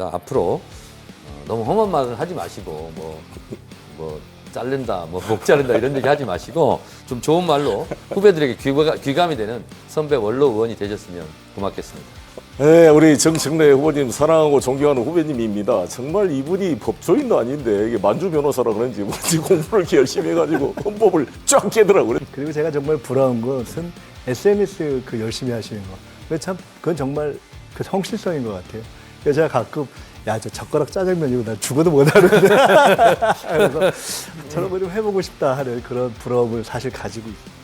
앞으로 너무 험한 말을 하지 마시고 뭐 자른다, 목 자른다 이런 얘기 하지 마시고 좀 좋은 말로 후배들에게 귀감이 되는 선배 원로 의원이 되셨으면 고맙겠습니다. 네, 우리 정청래 후보님 사랑하고 존경하는 후배님입니다. 정말 이분이 법조인도 아닌데 이게 만주 변호사라 그런지 뭔지 공부를 이렇게 열심히 해가지고 헌법을 쫙 깨더라고요. 그리고 제가 정말 부러운 것은 SNS 그 열심히 하시는 거. 그게 참 그건 정말 그 성실성인 것 같아요. 그래서 제가 가끔 야, 저 젓가락 짜장면이고 나 죽어도 못하는데 그래서 저런 거 좀 해보고 싶다 하는 그런 부러움을 사실 가지고 있어요.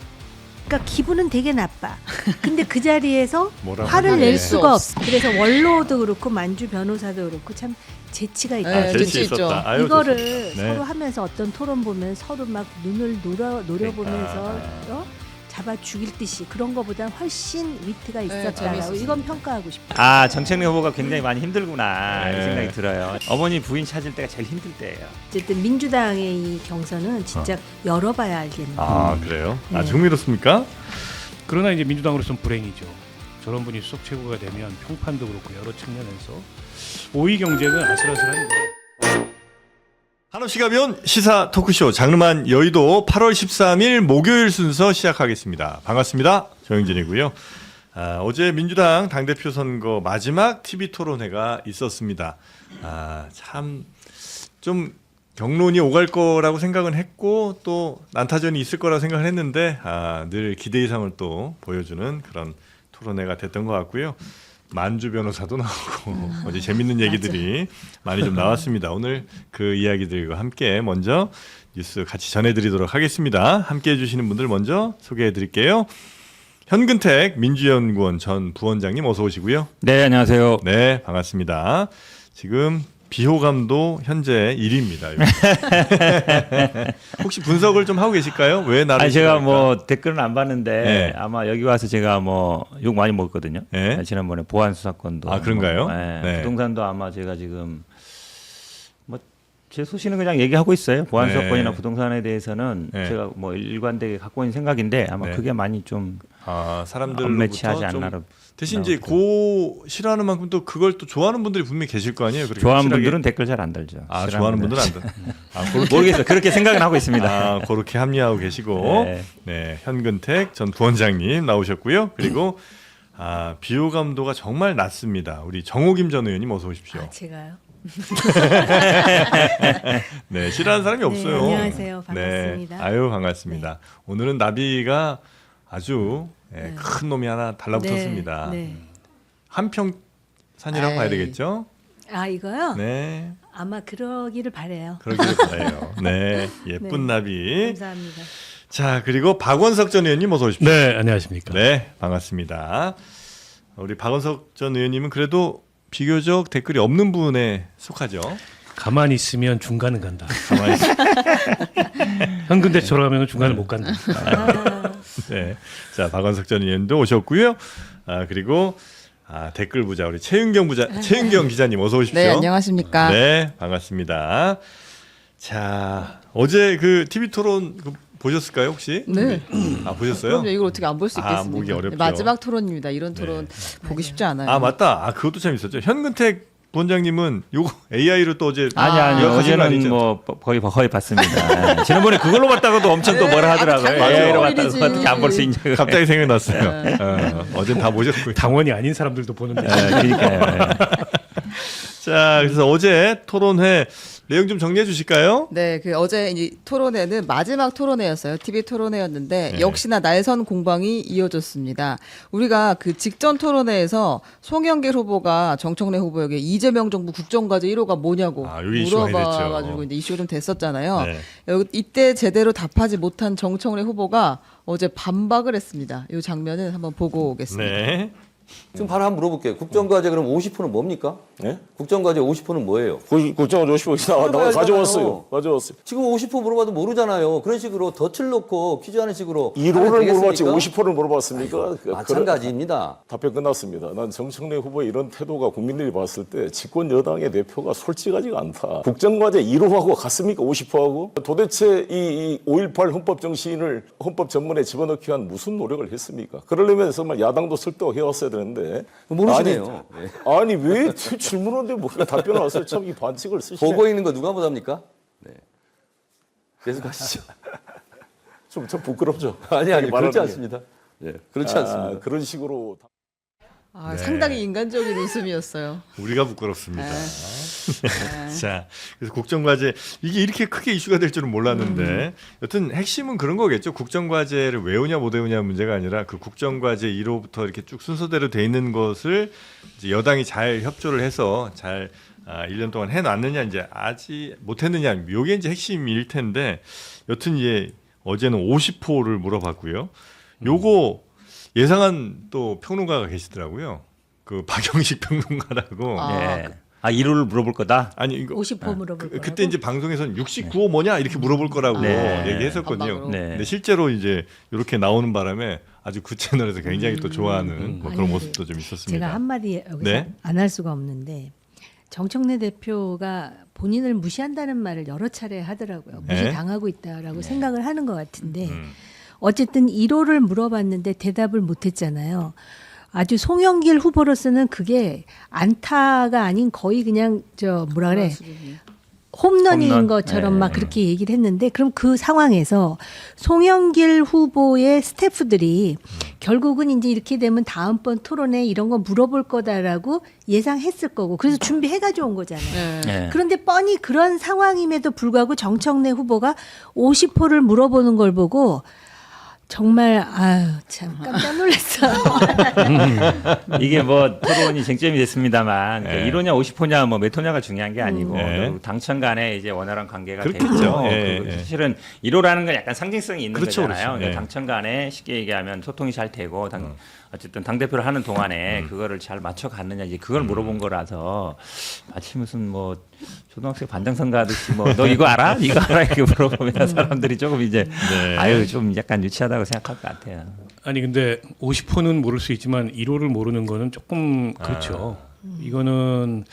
그러니까 기분은 되게 나빠. 근데 그 자리에서 뭐라고 화를 하네. 낼 수가 없어. 그래서 원로도 그렇고 만주 변호사도 그렇고 참 재치가 있다. 아, 재치 재치 있죠. 있었다. 아유, 이거를 좋습니다. 네. 서로 하면서 어떤 토론 보면 서로 막 눈을 노려보면서 잡아 죽일 듯이 그런 거보다 훨씬 위트가 있었다라고 재밌었어요. 이건 평가하고 싶어요. 아, 정청래 후보가 굉장히 많이 힘들구나 네. 이 생각이 들어요. 어머니 부인 찾을 때가 제일 힘들 때예요. 어쨌든 민주당의 이 경선은 진짜 열어봐야 알겠네요. 아, 그래요? 네. 아주 흥미롭습니까? 그러나 이제 민주당으로서는 불행이죠. 저런 분이 수석 최고가 되면 평판도 그렇고 여러 측면에서 5위 경쟁은 아슬아슬한데. 한없이 가벼운 시사 토크쇼 장르만 여의도 8월 13일 목요일 순서 시작하겠습니다. 반갑습니다. 정영진이고요. 어제 민주당 당대표 선거 마지막 TV 토론회가 있었습니다. 참 좀 경론이 오갈 거라고 생각은 했고 또 난타전이 있을 거라고 생각을 했는데 늘 기대 이상을 또 보여주는 그런 토론회가 됐던 것 같고요. 만주 변호사도 나오고 어제 재밌는 얘기들이 많이 좀 나왔습니다. 오늘 그 이야기들과 함께 먼저 뉴스 같이 전해드리도록 하겠습니다. 함께 해주시는 분들 먼저 소개해드릴게요. 현근택 민주연구원 전 부원장님 어서 오시고요. 네, 안녕하세요. 네, 반갑습니다. 지금 비호감도 현재 1위입니다. 혹시 분석을 좀 하고 계실까요? 왜 나를 아니, 제가 싫어할까? 뭐 댓글은 안 봤는데 네. 아마 여기 와서 제가 뭐 욕 많이 먹었거든요. 네. 지난번에 보안 수사권도. 아, 그런가요? 네. 네. 부동산도 아마 제가 지금 뭐 제 소신은 그냥 얘기하고 있어요. 보안 네. 수사권이나 부동산에 대해서는 네. 제가 뭐 일관되게 갖고 있는 생각인데 아마 네. 그게 많이 좀 사람들로부터 언매치하지 좀 않나. 대신 이제 싫어하는 만큼 또 그걸 또 좋아하는 분들이 분명히 계실 거 아니에요. 그렇게 좋아하는 확실하게. 분들은 댓글 잘 안 달죠. 좋아하는 분들은 안 달. 그렇게 모르겠어요. 그렇게 생각은 하고 있습니다. 그렇게 합리하고 계시고 네. 네, 현근택 전 부원장님 나오셨고요. 그리고 비호감도가 정말 낮습니다. 우리 정호김 전 의원님 어서 오십시오. 제가요? 네, 싫어하는 사람이 없어요. 안녕하세요. 반갑습니다. 네, 아유 반갑습니다. 오늘은 나비가 아주 큰 놈이 하나 달라붙었습니다. 네. 한평산이라고 봐야 되겠죠? 아 이거요? 네, 아마 그러기를 바래요. 그러길 바라요. 네, 예쁜 네. 나비. 감사합니다. 자, 그리고 박원석 전 의원님 어서 오십시오. 네, 안녕하십니까. 네, 반갑습니다. 우리 박원석 전 의원님은 그래도 비교적 댓글이 없는 분에 속하죠. 가만히 있으면 중간은 간다. 가만히 있... 현근대처럼 하면 중간을 못 간다. 네, 자 박원석 전 의원도 오셨고요. 그리고 댓글 부자 우리 최윤경 기자님 어서 오십시오. 네, 안녕하십니까. 네, 반갑습니다. 자, 어제 그 TV 토론 보셨을까요 혹시? 네. 보셨어요? 그럼요. 이걸 어떻게 안 볼 수 있겠습니까? 보기 어렵죠. 마지막 토론입니다. 이런 토론 보기 쉽지 않아요. 맞다. 그것도 참 있었죠. 현근택 부원장님은 요거 AI로 또 어제 아니 기억하신 거 어제는 아니죠? 뭐 거의 봤습니다. 네. 지난번에 그걸로 봤다고도 엄청 또 뭐라 하더라고요. 당연히 AI로 어린이지. 봤다고 어떻게 안 볼 수 있냐고. 갑자기 생각났어요. 어제는 다 보셨고요. 당원이 아닌 사람들도 보는데. 그러니까요. 네. 자, 그래서 어제 토론회 내용 좀 정리해 주실까요? 네, 그 어제 이 토론회는 마지막 토론회였어요. TV 토론회였는데 네. 역시나 날선 공방이 이어졌습니다. 우리가 그 직전 토론회에서 송영길 후보가 정청래 후보에게 이재명 정부 국정과제 1호가 뭐냐고 여기 이슈가 많이 됐죠. 물어봐가지고 이제 이슈가 좀 됐었잖아요. 네. 이때 제대로 답하지 못한 정청래 후보가 어제 반박을 했습니다. 이 장면을 한번 보고 오겠습니다. 네. 지금 바로 한번 물어볼게요. 국정과제 그럼 50%는 뭡니까? 네? 국정과제 50%는 뭐예요? 국정원 50% 나 가져왔어요. 가져왔어요. 지금 50% 물어봐도 모르잖아요. 그런 식으로 덫을 놓고 퀴즈하는 식으로 1호를 하면 물어봤지 되겠습니까? 50%를 물어봤습니까? 마찬가지입니다. 답변 끝났습니다. 난 정청래 후보의 이런 태도가 국민들이 봤을 때 집권 여당의 대표가 솔직하지가 않다. 국정과제 1호하고 같습니까? 50%하고? 도대체 이 5.18 헌법 정신을 헌법 전문에 집어넣기 위한 무슨 노력을 했습니까? 그러려면 정말 야당도 설득해왔어야 되는데 모르시네요. 네. 아니 왜 질문하는데 뭐 답변을 하세요? 참 이 반칙을 쓰시네. 보고 있는 거 누가 못합니까? 네. 계속 하시죠. 좀 부끄럽죠. 아니 말하는 그렇지 게. 않습니다. 네, 그렇지 않습니다. 그런 식으로 아, 네. 상당히 인간적인 웃음이었어요. 우리가 부끄럽습니다. 네. 자, 그래서 국정과제 이게 이렇게 크게 이슈가 될 줄은 몰랐는데 여튼 핵심은 그런 거겠죠. 국정과제를 외우냐 못 외우냐 문제가 아니라 그 국정과제 1호부터 이렇게 쭉 순서대로 돼 있는 것을 이제 여당이 잘 협조를 해서 잘 1년 동안 해놨느냐 이제 아직 못했느냐 이게 이제 핵심일 텐데 여튼 이제 어제는 50호를 물어봤고요. 요거 예상한 또 평론가가 계시더라고요. 그 박영식 평론가라고. 아, 네. 1호를 물어볼 거다. 아니 이거 50호 물어볼 거라고. 그때 이제 방송에서는 69호 뭐냐 이렇게 물어볼 거라고 네. 얘기했었거든요. 반박으로. 네. 근데 실제로 이제 이렇게 나오는 바람에 아주 그 채널에서 굉장히 또 좋아하는 뭐 그런 아니, 모습도 좀 있었습니다. 제가 한마디 여기서 네. 안 할 수가 없는데 정청래 대표가 본인을 무시한다는 말을 여러 차례 하더라고요. 네. 무시당하고 있다라고 생각을 하는 것 같은데 어쨌든 1호를 물어봤는데 대답을 못했잖아요. 아주 송영길 후보로서는 그게 안타가 아닌 거의 그냥 저 뭐라 그래 홈런인 홈런. 것처럼 네. 막 그렇게 얘기를 했는데 그럼 그 상황에서 송영길 후보의 스태프들이 결국은 이제 이렇게 되면 다음번 토론에 이런 거 물어볼 거다라고 예상했을 거고 그래서 준비해가지고 온 거잖아요. 네. 네. 그런데 뻔히 그런 상황임에도 불구하고 정청래 후보가 50호를 물어보는 걸 보고 정말 아유 참 깜짝 놀랐어요. 이게 뭐 토론이 쟁점이 됐습니다만 네. 1호냐 50호냐 뭐 몇 호냐가 중요한 게 아니고 네. 당청 간에 이제 원활한 관계가 그렇겠죠. 되고 예, 그 예. 사실은 1호라는 건 약간 상징성이 있는 그렇죠, 거잖아요. 그렇죠. 그러니까 예. 당청 간에 쉽게 얘기하면 소통이 잘 되고 어쨌든 당 대표를 하는 동안에 그거를 잘 맞춰 갔느냐 이제 그걸 물어본 거라서 마치 무슨 뭐 초등학생 반장선거 하듯이 뭐 너 이거 알아? 이거 알아? 이렇게 물어보면 사람들이 조금 이제 네. 아유 좀 약간 유치하다고 생각할 것 같아요. 아니 근데 50호는 모를 수 있지만 1호를 모르는 거는 조금 그렇죠. 이거는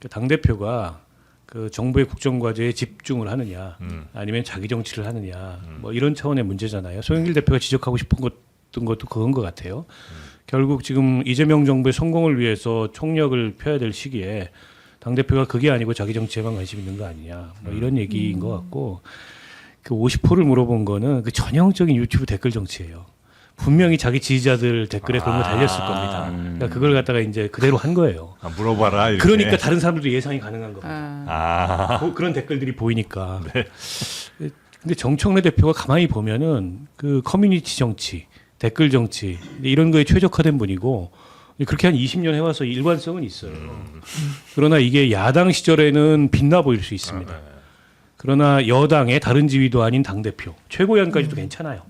당 대표가 그 정부의 국정과제에 집중을 하느냐, 아니면 자기 정치를 하느냐, 뭐 이런 차원의 문제잖아요. 송영길 대표가 지적하고 싶은 것도 그건 것 같아요. 결국 지금 이재명 정부의 성공을 위해서 총력을 펴야 될 시기에 당 대표가 그게 아니고 자기 정치에만 관심 있는 거 아니냐, 뭐 이런 얘기인 것 같고 그 50호를 물어본 거는 그 전형적인 유튜브 댓글 정치예요. 분명히 자기 지지자들 댓글에 그런 거 달렸을 겁니다. 그러니까 그걸 갖다가 이제 그대로 한 거예요. 물어봐라. 이렇게. 그러니까 다른 사람들도 예상이 가능한 겁니다. 아. 그런 댓글들이 보이니까. 근데 정청래 대표가 가만히 보면은 그 커뮤니티 정치, 댓글 정치 이런 거에 최적화된 분이고 그렇게 한 20년 해와서 일관성은 있어요. 그러나 이게 야당 시절에는 빛나 보일 수 있습니다. 그러나 여당의 다른 지위도 아닌 당 대표 최고위원까지도 괜찮아요.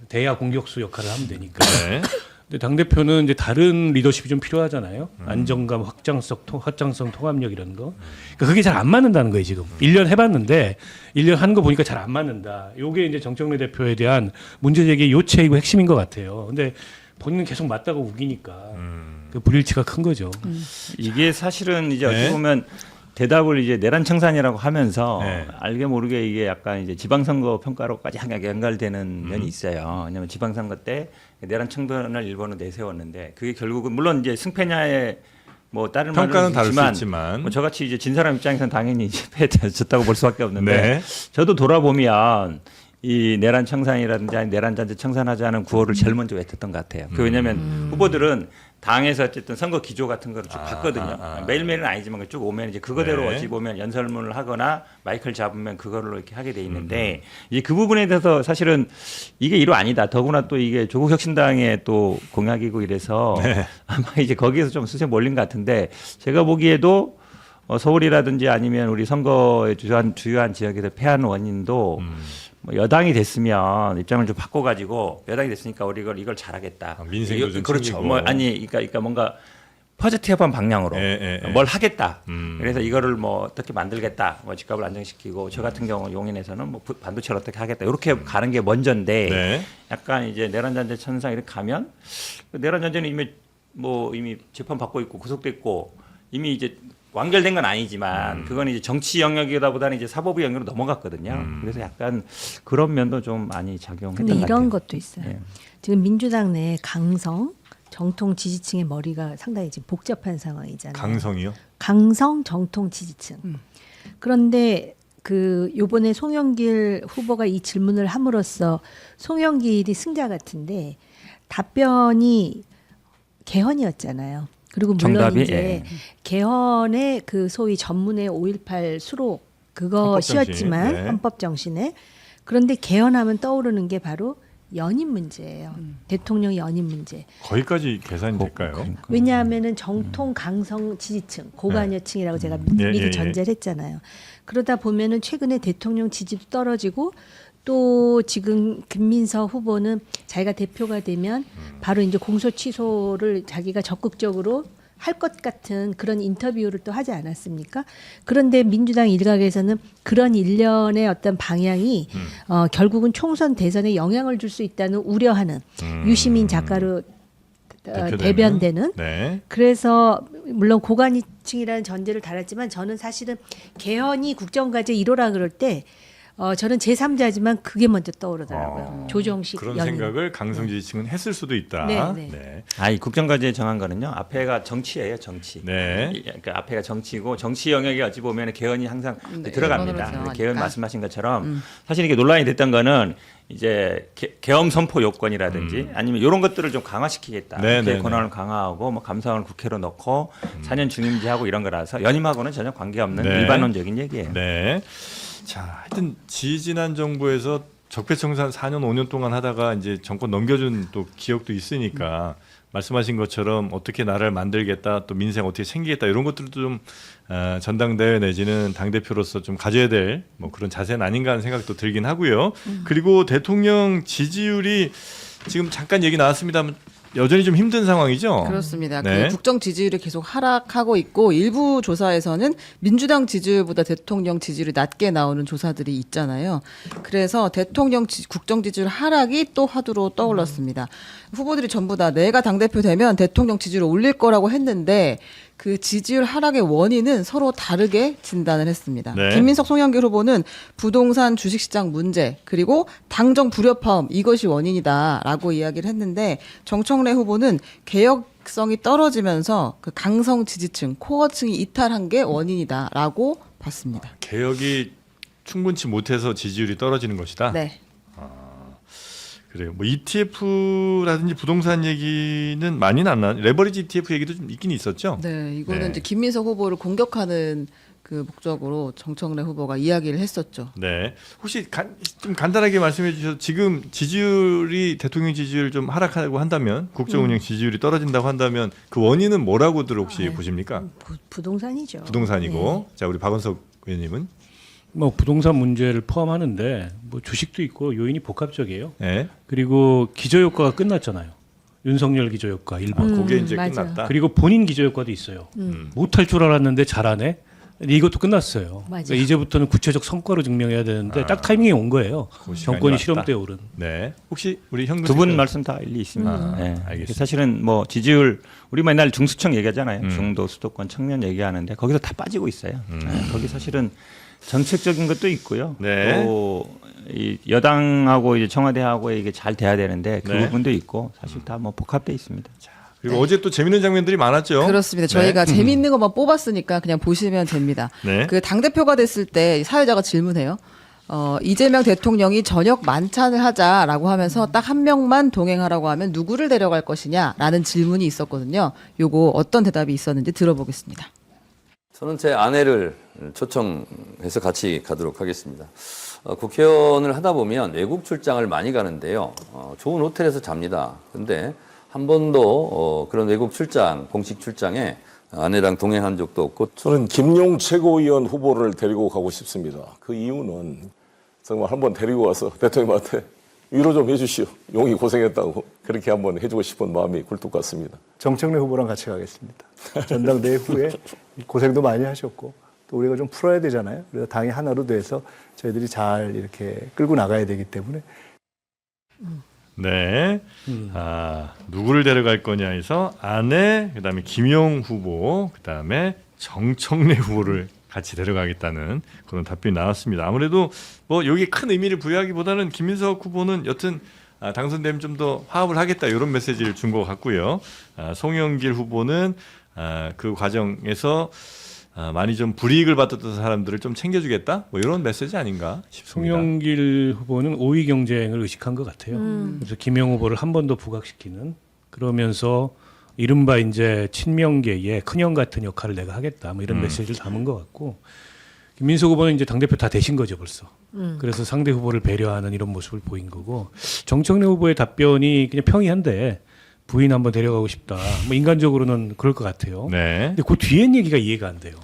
대야 공격수 역할을 하면 되니까. 네. 근데 당 대표는 이제 다른 리더십이 좀 필요하잖아요. 안정감, 확장성, 통합력 이런 거. 그러니까 그게 잘 안 맞는다는 거예요 지금. 1년 해봤는데 1년 한 거 보니까 잘 안 맞는다. 요게 이제 정청래 대표에 대한 문제 제기의 요체이고 핵심인 것 같아요. 근데 본인은 계속 맞다고 우기니까 그 불일치가 큰 거죠. 이게 사실은 이제 어떻게 네. 보면 대답을 이제 내란청산이라고 하면서 네. 알게 모르게 이게 약간 이제 지방선거 평가로까지 연결되는 면이 있어요. 왜냐하면 지방선거 때 내란청산을 일본은 내세웠는데 그게 결국은 물론 이제 승패냐에 뭐 다른 평가는 말은 다를 수 있지만 있지만. 뭐 저같이 이제 진 사람 입장에서는 당연히 이제 패했다고 볼 수밖에 없는데 네. 저도 돌아보면 이 내란 청산이라든지 아니 내란 잔재 청산하자는 구호를 제일 먼저 외쳤던 것 같아요. 그 왜냐하면 후보들은 당에서 어쨌든 선거 기조 같은 거를 쭉 봤거든요. 매일매일은 아니지만 쭉 오면 이제 그거대로 네. 어찌 보면 연설문을 하거나 마이크를 잡으면 그걸로 이렇게 하게 돼 있는데 이제 그 부분에 대해서 사실은 이게 1호 아니다. 더구나 또 이게 조국 혁신당의 또 공약이고 이래서 아마 이제 거기에서 좀 수세 몰린 것 같은데 제가 보기에도 서울이라든지 아니면 우리 선거의 주요한 지역에서 패한 원인도 뭐 여당이 됐으면 입장을 좀 바꿔가지고 여당이 됐으니까 우리 이걸 잘하겠다. 민생도 좀 그렇죠. 챙기고. 뭐 아니 그러니까 뭔가 포지티브한 방향으로 뭘 하겠다. 그래서 이거를 뭐 어떻게 만들겠다. 뭐 집값을 안정시키고 저 같은 경우 용인에서는 뭐 반도체를 어떻게 하겠다. 이렇게 가는 게 먼저인데 네. 약간 이제 내란잔재 천상 이렇게 가면 내란잔재는 이미 재판 받고 있고 구속됐고 이미 이제 완결된 건 아니지만 그건 이제 정치 영역이다 보다는 이제 사법부 영역으로 넘어갔거든요. 그래서 약간 그런 면도 좀 많이 작용했던 근데 것 같아요. 이런 것도 있어요. 예. 지금 민주당 내 강성 정통 지지층의 머리가 상당히 지금 복잡한 상황이잖아요. 강성이요? 강성 정통 지지층. 그런데 그 요번에 송영길 후보가 이 질문을 함으로써 송영길이 승자 같은데 답변이 개헌이었잖아요. 그리고 물론 정답이, 이제 예. 개헌의 그 소위 전문의 5.18 수록 헌법정신. 그것이었지만 네. 헌법 정신에 그런데 개헌하면 떠오르는 게 바로 연임 문제예요. 대통령 연임 문제. 거기까지 계산이 될까요? 왜냐하면은 정통 강성 지지층, 고관여층이라고 제가 예, 미리 예, 예. 전제를 했잖아요. 그러다 보면은 최근에 대통령 지지도 떨어지고 또 지금 김민석 후보는 자기가 대표가 되면 바로 이제 공소 취소를 자기가 적극적으로 할 것 같은 그런 인터뷰를 또 하지 않았습니까? 그런데 민주당 일각에서는 그런 일련의 어떤 방향이 결국은 총선 대선에 영향을 줄 수 있다는 우려하는 유시민 작가로 대변되는 네. 그래서 물론 고관위층이라는 전제를 달았지만 저는 사실은 개헌이 국정과제 1호라 그럴 때 저는 제3자지만 그게 먼저 떠오르더라고요. 조정식 그런 연임. 생각을 강성 지지층은 했을 수도 있다. 네, 네. 네. 이 국정과제에 정한 거는요. 앞에가 정치예요, 정치. 네. 그러니까 앞에가 정치고 정치 영역에 어찌 보면 개헌이 항상 네, 들어갑니다. 개헌으로 정하니까. 개헌 말씀하신 것처럼 사실 이게 논란이 됐던 거는 이제 계엄 선포 요건이라든지 아니면 이런 것들을 좀 강화시키겠다. 네, 국회 네, 권한을 강화하고 뭐 감사원을 국회로 넣고 4년 중임제하고 이런 거라서 연임하고는 전혀 관계없는 네. 일반론적인 얘기예요. 네. 자, 하여튼 지지난 정부에서 적폐청산 4년 5년 동안 하다가 이제 정권 넘겨준 또 기억도 있으니까 말씀하신 것처럼 어떻게 나라를 만들겠다, 또 민생 어떻게 챙기겠다 이런 것들도 좀 전당대회 내지는 당 대표로서 좀 가져야 될 뭐 그런 자세는 아닌가 하는 생각도 들긴 하고요. 그리고 대통령 지지율이 지금 잠깐 얘기 나왔습니다만 여전히 좀 힘든 상황이죠. 그렇습니다. 네. 그 국정 지지율이 계속 하락하고 있고 일부 조사에서는 민주당 지지율보다 대통령 지지율이 낮게 나오는 조사들이 있잖아요. 그래서 대통령 국정 지지율 하락이 또 화두로 떠올랐습니다. 후보들이 전부 다 내가 당대표 되면 대통령 지지율을 올릴 거라고 했는데 그 지지율 하락의 원인은 서로 다르게 진단을 했습니다. 네. 김민석, 송영길 후보는 부동산 주식시장 문제 그리고 당정 불협화음 이것이 원인이다라고 이야기를 했는데 정청래 후보는 개혁성이 떨어지면서 그 강성 지지층, 코어층이 이탈한 게 원인이다라고 봤습니다. 개혁이 충분치 못해서 지지율이 떨어지는 것이다. 네. 그래요. 뭐 ETF라든지 부동산 얘기는 많이는 안 나. 레버리지 ETF 얘기도 좀 있긴 있었죠. 네, 이거는 네. 이제 김민석 후보를 공격하는 그 목적으로 정청래 후보가 이야기를 했었죠. 네. 혹시 좀 간단하게 말씀해 주셔서 지금 지지율이 대통령 지지율 좀 하락하고 한다면 국정운영 지지율이 떨어진다고 한다면 그 원인은 뭐라고들 혹시 보십니까? 부동산이죠. 부동산이고. 자, 우리 박원석 의원님은 뭐 부동산 문제를 포함하는데 뭐 주식도 있고 요인이 복합적이에요. 네. 그리고 기저효과가 끝났잖아요. 윤석열 기저효과 일본. 그게 이제 맞아. 끝났다. 그리고 본인 기저효과도 있어요. 못할 줄 알았는데 잘하네. 근데 이것도 끝났어요. 맞아요. 그러니까 이제부터는 구체적 성과로 증명해야 되는데 딱 타이밍이 온 거예요. 그 시간이 정권이 왔다. 실험대에 오른. 네. 혹시 우리 현근 두 분 대표- 말씀 다 일리 있습니다. 네. 알겠습니다. 사실은 뭐 지지율 우리 맨날 중수청 얘기하잖아요. 음. 중도 수도권 청년 얘기하는데 거기서 다 빠지고 있어요. 네. 거기 사실은 정책적인 것도 있고요. 네. 또 이 여당하고 이제 청와대하고 이게 잘 돼야 되는데 그 네. 부분도 있고 사실 다 뭐 복합돼 있습니다. 그리고 어제 또 재밌는 장면들이 많았죠. 그렇습니다. 저희가 재미있는 것만 뽑았으니까 그냥 보시면 됩니다. 네. 그 당대표가 됐을 때 사회자가 질문해요. 이재명 대통령이 저녁 만찬을 하자라고 하면서 딱 한 명만 동행하라고 하면 누구를 데려갈 것이냐라는 질문이 있었거든요. 요거 어떤 대답이 있었는지 들어보겠습니다. 저는 제 아내를 초청해서 같이 가도록 하겠습니다. 국회의원을 하다 보면 외국 출장을 많이 가는데요. 좋은 호텔에서 잡니다. 근데 한 번도 그런 외국 출장, 공식 출장에 아내랑 동행한 적도 없고 저는 김용 최고위원 후보를 데리고 가고 싶습니다. 그 이유는 정말 한번 데리고 와서 대통령한테 위로 좀 해주시오. 용이 고생했다고 그렇게 한번 해주고 싶은 마음이 굴뚝 같습니다. 정청래 후보랑 같이 가겠습니다. 전당대회 후에 고생도 많이 하셨고 또 우리가 좀 풀어야 되잖아요. 그래서 당이 하나로 돼서 저희들이 잘 이렇게 끌고 나가야 되기 때문에 네. 누구를 데려갈 거냐에서 아내, 그다음에 김용 후보, 그다음에 정청래 후보를 같이 데려가겠다는 그런 답변이 나왔습니다. 아무래도 뭐 여기 큰 의미를 부여하기보다는 김민석 후보는 여튼 당선되면 좀 더 화합을 하겠다 이런 메시지를 준 것 같고요. 송영길 후보는 그 과정에서 많이 좀 불이익을 받았던 사람들을 좀 챙겨주겠다 뭐 이런 메시지 아닌가 싶습니다. 송영길 후보는 5위 경쟁을 의식한 것 같아요. 그래서 김영 후보를 한 번 더 부각시키는 그러면서 이른바 이제 친명계의 큰형 같은 역할을 내가 하겠다 뭐 이런 메시지를 담은 것 같고 김민석 후보는 이제 당대표 다 되신 거죠 벌써. 그래서 상대 후보를 배려하는 이런 모습을 보인 거고 정청래 후보의 답변이 그냥 평이한데 부인 한번 데려가고 싶다. 뭐 인간적으로는 그럴 것 같아요. 네. 근데 그 뒤엔 얘기가 이해가 안 돼요.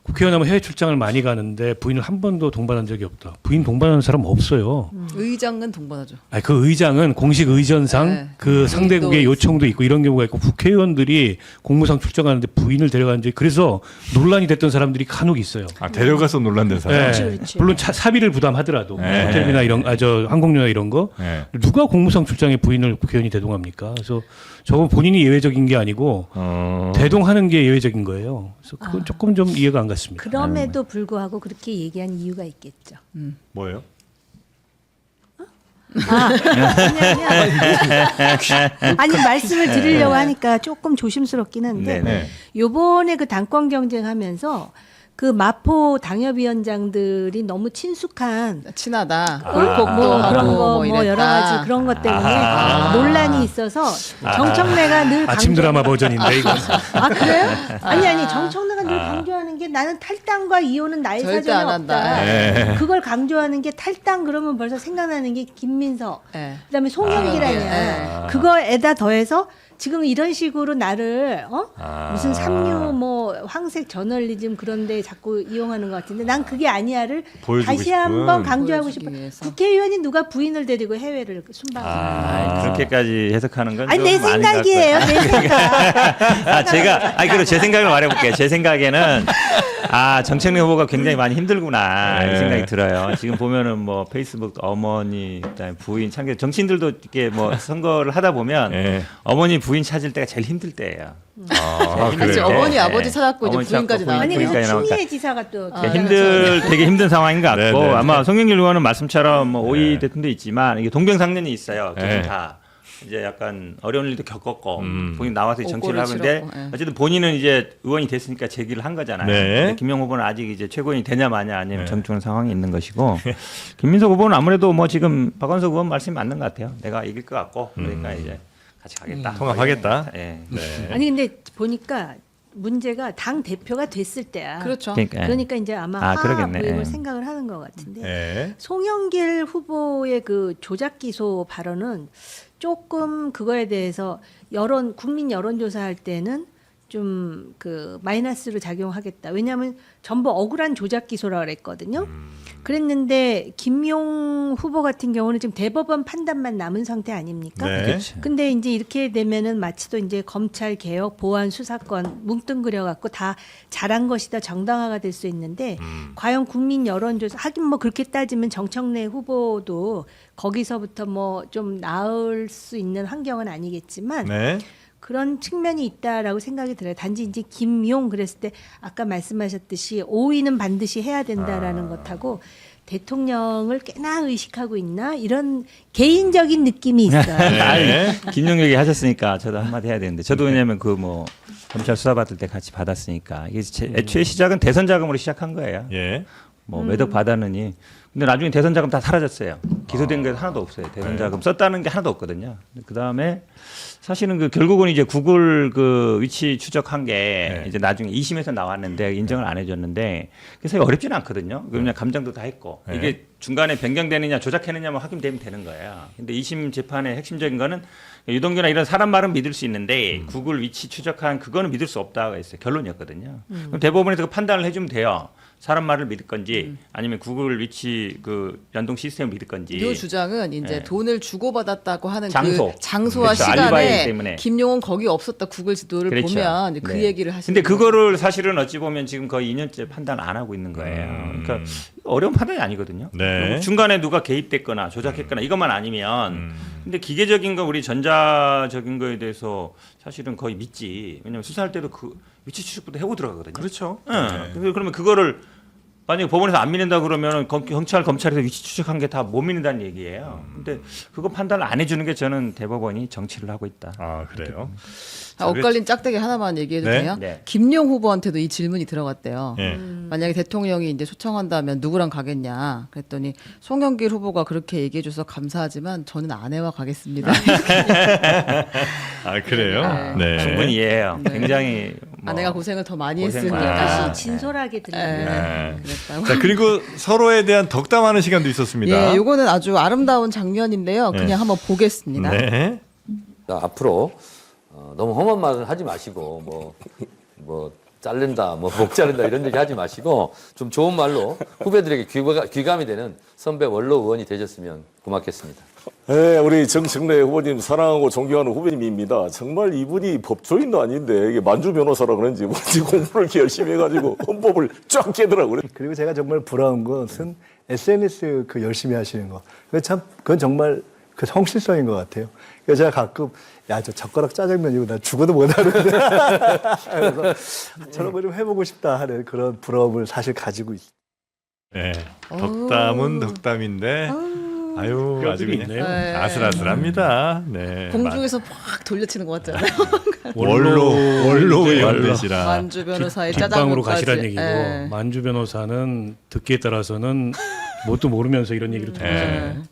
국회의원 하면 해외 출장을 많이 가는데 부인을 한 번도 동반한 적이 없다. 부인 동반하는 사람 없어요. 의장은 동반하죠. 아니, 그 의장은 공식 의전상 네. 그 상대국의 또 요청도 있고 이런 경우가 있고 국회의원들이 공무상 출장하는데 부인을 데려간 적이 그래서 논란이 됐던 사람들이 간혹 있어요. 데려가서 논란된 사람. 네. 그렇지. 물론 사비를 부담하더라도 네. 호텔비나 이런 저 항공료나 이런 거 네. 누가 공무상 출장에 부인을 국회의원이 대동합니까? 그래서 저건 본인이 예외적인 게 아니고 대동하는 게 예외적인 거예요. 그래서 그건 조금 좀 이해가 안 갔습니다. 그럼에도 불구하고 그렇게 얘기한 이유가 있겠죠. 뭐예요? 아니 말씀을 드리려고 하니까 조금 조심스럽긴 한데 네. 요번에 그 당권 경쟁하면서 그 마포 당협위원장들이 너무 친숙한 친하다. 뭐 골목도 하고 그런 거 뭐 이랬다. 여러 가지 그런 것 때문에 논란이 있어서 정청래가 늘 아침 드라마 버전인데 이거. 아 그래요? 아니 정청래가 늘 강조하는 게 나는 탈당과 이혼은 나의 절대 사전에 안 한다. 없다. 네. 그걸 강조하는 게 탈당 그러면 벌써 생각나는 게 김민석, 네. 그다음에 송영길 아니야. 그거에다 더해서 지금 이런 식으로 나를 무슨 삼류 뭐 황색 저널리즘 그런데 자꾸 이용하는 것 같은데 난 그게 아니야를 보여주고 다시 싶은. 한번 강조하고 보여주기 싶어. 위해서. 국회의원이 누가 부인을 데리고 해외를 순방하는 그렇게까지 해석하는 건 아니 내 좀 아닌 것 생각이에요. 같고요. 내 생각. 그리고 제 생각을 말해볼게요. 제 생각에는 정청래 후보가 굉장히 많이 힘들구나 네. 이 생각이 들어요. 지금 보면은 뭐 페이스북 어머니, 그다음에 부인 참게 정치인들도 이렇게 뭐 선거를 하다 보면 네. 어머니 부인 찾을 때가 제일 힘들 때예요. 그렇지. 그래요? 어머니 네. 아버지 찾았고 이제 어머니 부인까지 찾고 나왔네. 아니 그래서 부인까지 나오니까. 추미애 지사가 또 되게 힘든 상황인 것 같고 네, 네, 네. 아마 송영길 의원은 말씀처럼 뭐 오이 대통령도 있지만 이게 동병상련이 있어요. 네. 두분 다. 이제 약간 어려운 일도 겪었고 본인 나와서 정치를 오골을 하는데 치렀고, 예. 어쨌든 본인은 이제 의원이 됐으니까 제기를 한 거잖아요. 네. 근데 김영 후보는 아직 이제 최고위원이 되냐 마냐 아니면 정치하는 상황이 있는 것이고 김민석 후보는 아무래도 뭐 지금 박원석 의원 말씀이 맞는 것 같아요. 내가 이길 것 같고 그러니까 이제 같이 가겠다. 통합하겠다. 예. 네. 아니 근데 보니까 문제가 당 대표가 됐을 때야. 그렇죠. 그러니까 이제 아마 아, 화합 그러겠네. 모임을 예. 생각을 하는 것 같은데 네. 송영길 후보의 그 조작 기소 발언은 조금 그거에 대해서 국민 여론조사할 때는 좀 그 마이너스로 작용하겠다. 왜냐하면 전부 억울한 조작 기소라 그랬거든요. 그랬는데 김용 후보 같은 경우는 지금 대법원 판단만 남은 상태 아닙니까? 네. 그렇죠. 근데 이제 이렇게 되면은 마치 또 이제 검찰 개혁, 보안 수사권 뭉뚱그려 갖고 다 잘한 것이다 정당화가 될 수 있는데 과연 국민 여론조사 하긴 뭐 그렇게 따지면 정청래 후보도 거기서부터 뭐 좀 나을 수 있는 환경은 아니겠지만 네. 그런 측면이 있다라고 생각이 들어요. 단지 이제 김용 그랬을 때 아까 말씀하셨듯이 5위는 반드시 해야 된다라는 것하고 대통령을 꽤나 의식하고 있나 이런 개인적인 느낌이 있어요. 네. 김용 얘기 하셨으니까 저도 한마디 해야 되는데 저도 왜냐하면 그 뭐 검찰 수사 받을 때 같이 받았으니까 이게 애초에 시작은 대선 자금으로 시작한 거예요. 예. 뭐 매덕 받았느니 근데 나중에 대선 자금 다 사라졌어요. 기소된 게 하나도 없어요. 대선 자금 썼다는 게 하나도 없거든요. 그 다음에 사실은 그 결국은 이제 구글 그 위치 추적한 게 이제 나중에 2심에서 나왔는데 인정을 안 해줬는데 그래서 어렵지는 않거든요. 그냥 감정도 다 했고 이게 중간에 변경되느냐 조작했느냐만 확인되면 되는 거예요. 근데 2심 재판의 핵심적인 거는 유동규나 이런 사람 말은 믿을 수 있는데 구글 위치 추적한 그거는 믿을 수 없다고 했어요. 결론이었거든요. 그럼 대법원에서 그 판단을 해주면 돼요. 사람 말을 믿을 건지 아니면 구글 위치 그 연동 시스템을 믿을 건지. 이 주장은 이제 돈을 주고받았다고 하는 장소. 그 장소와 그렇죠. 알리바이 시간에 때문에. 김용은 거기 없었다 구글 지도를 그렇죠. 보면 이제 그 네. 얘기를 하시는 근데 거죠. 그거를 사실은 어찌 보면 지금 거의 2년째 판단 안 하고 있는 거예요. 그러니까 어려운 판단이 아니거든요. 네. 중간에 누가 개입됐거나 조작했거나 이것만 아니면 근데 기계적인 거 우리 전자적인 거에 대해서 사실은 거의 믿지. 왜냐면 수사할 때도 그 위치 추적부터 해고 들어가거든요. 그렇죠. 네. 그러면 그거를 만약에 법원에서 안 믿는다 그러면 경찰 검찰에서 위치 추적한 게 다 못 믿는다는 얘기예요. 근데 그거 판단을 안 해주는 게 저는 대법원이 정치를 하고 있다. 아 그래요? 엇갈린 짝대기 하나만 얘기해도 네? 돼요? 네. 김용 후보한테도 이 질문이 들어갔대요. 예. 만약에 대통령이 이제 초청한다면 누구랑 가겠냐? 그랬더니 송영길 후보가 그렇게 얘기해줘서 감사하지만 저는 아내와 가겠습니다. 아 그래요? 네. 충분히 이해해요. 네. 굉장히 뭐 아내가 고생을 더 많이 고생 했으니까. 많이 다시 진솔하게 들립니다. 예, 그랬다고. 자 그리고 서로에 대한 덕담하는 시간도 있었습니다. 예, 요거는 아주 아름다운 장면인데요. 그냥 네. 한번 보겠습니다. 네. 자, 앞으로 너무 험한 말을 하지 마시고 뭐 자른다, 뭐 목 자른다 이런 얘기 하지 마시고 좀 좋은 말로 후배들에게 귀감이 되는 선배 원로 의원이 되셨으면 고맙겠습니다. 네, 우리 정청래 후보님 사랑하고 존경하는 후배님입니다. 정말 이분이 법조인도 아닌데 이게 만주 변호사라 그런지 뭔지 공부를 이렇게 열심히 해가지고 헌법을 쫙 깨더라고요. 그리고 제가 정말 부러운 것은 SNS 그 열심히 하시는 거. 그건 정말 그 성실성인 것 같아요. 그래서 제가 가끔 야, 저 젓가락 짜장면이고 나 죽어도 못 하는데. 그래서 저런 거 좀 해보고 싶다 하는 그런 부러움을 사실 가지고 있어요. 네. 덕담은 덕담인데 아유 아주 뼈들이 그냥 있네요. 네. 아슬아슬합니다. 네. 공중에서 확 돌려치는 것 같잖아요. 원로 의원 원로. 되시라. 만주 변호사의 뒷방으로 짜장면까지. 가시란 얘기고 예. 만주 변호사는 듣기에 따라서는 뭣도 모르면서 이런 얘기를 듣잖아요.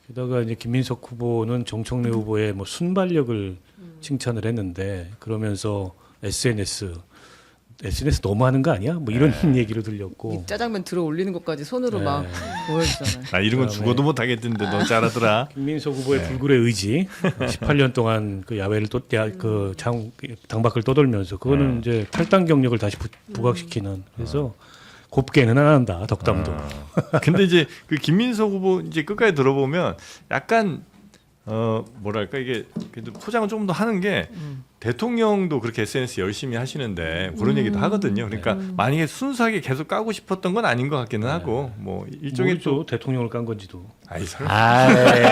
게다가 이제 김민석 후보는 정청래 후보의 뭐 순발력을 칭찬을 했는데 그러면서 SNS 너무하는 거 아니야? 뭐 이런 얘기를 들렸고 이 짜장면 들어 올리는 것까지 손으로 네. 막 보여주잖아요. 아 이런 건 죽어도 못 하겠던데 넌 잘하더라. 김민석 후보의 불굴의 의지 18년 동안 그 야외를 당밖을 떠돌면서 그거는 이제 탈당 경력을 다시 부각시키는 그래서 곱게는 안 한다 덕담도. 근데 이제 그 김민석 후보 이제 끝까지 들어보면 약간 뭐랄까 이게 그래도 포장을 조금 더 하는 게 대통령도 그렇게 SNS 열심히 하시는데 그런 얘기도 하거든요. 그러니까 만약에 순수하게 계속 까고 싶었던 건 아닌 것 같기는 하고 뭐 일종의 모르죠 대통령을 깐 건지도. 아이 설마. 아,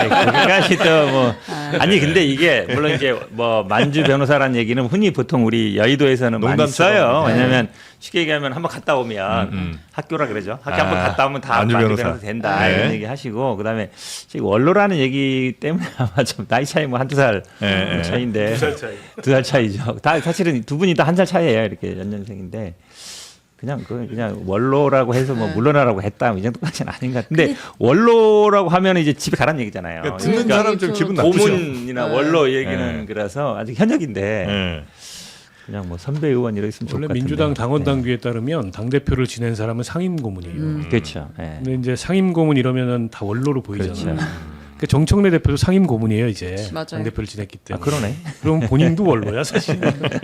거기까지 또 뭐. 아니, 근데 이게, 물론 이제 뭐, 만주 변호사라는 얘기는 흔히 보통 우리 여의도에서는 많이 농담처럼. 써요. 네. 왜냐면 쉽게 얘기하면 한번 갔다 오면 학교라 그러죠. 학교 한번 갔다 오면 다 만주 만주 변호사. 변호사 된다. 네. 이런 얘기 하시고, 그 다음에 지금 원로라는 얘기 때문에 아마 좀 나이 차이 뭐 한두 살 네. 차이인데. 2살 차이죠. 다 사실은 두 분이 다 한 살 차이예요. 이렇게 연년생인데. 그냥 원로라고 해서 뭐 물러나라고 했다 이 정도까지는 아닌 것 같은데 원로라고 하면 이제 집에 가라는 얘기잖아요. 그러니까 듣는 사람 좀 기분 나쁘죠. 고문이나 원로 얘기는 네. 그래서 아직 현역인데 네. 그냥 뭐 선배 의원 이렇게 있으면 좋을 원래 것 같은데. 민주당 당원 당규에 따르면 당 대표를 지낸 사람은 상임 고문이에요. 그렇죠. 예. 근데 이제 상임 고문 이러면은 다 원로로 보이잖아요. 그렇죠. 그러니까 정청래 대표도 상임 고문이에요 이제 맞아요. 당 대표를 지냈기 아 때문에. 그러네. 그럼 본인도 원로야 사실.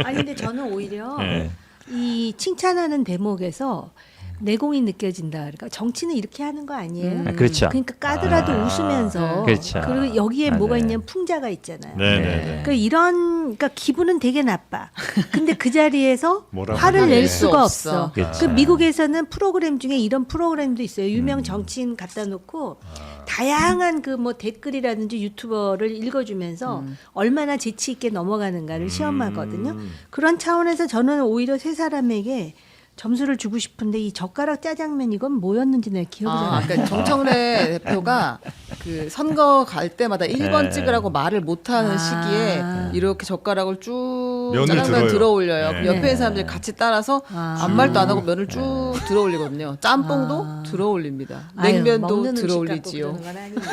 아니 근데 저는 오히려 네. 이 칭찬하는 대목에서 내공이 느껴진다. 그러니까 정치는 이렇게 하는 거 아니에요? 아, 그렇죠. 그러니까 까더라도 웃으면서 그렇죠. 그리고 여기에 맞아요. 뭐가 있냐면 풍자가 있잖아요. 네네. 그러니까 기분은 되게 나빠. 근데 그 자리에서 뭐라고 화를 하네. 낼 수가 없어. 그렇죠. 그 미국에서는 프로그램 중에 이런 프로그램도 있어요. 유명 정치인 갖다 놓고 다양한 그 뭐 댓글이라든지 유튜버를 읽어주면서 얼마나 재치 있게 넘어가는가를 시험하거든요. 그런 차원에서 저는 오히려 세 사람에게 점수를 주고 싶은데 이 젓가락 짜장면 이건 뭐였는지 내가 기억이 잘 안 나. 그러니까 정청래 대표가 그 선거 갈 때마다 1번 네. 찍으라고 말을 못하는 아. 시기에 이렇게 젓가락을 쭉 면을 짜장면 들어요. 들어 올려요. 네. 옆에 있는 사람들이 같이 따라서 아. 아무 말도 안 하고 면을 쭉 들어 올리거든요. 짬뽕도 들어 올립니다. 아유, 냉면도 먹는 들어 음식 올리지요. 갖고 그러는 건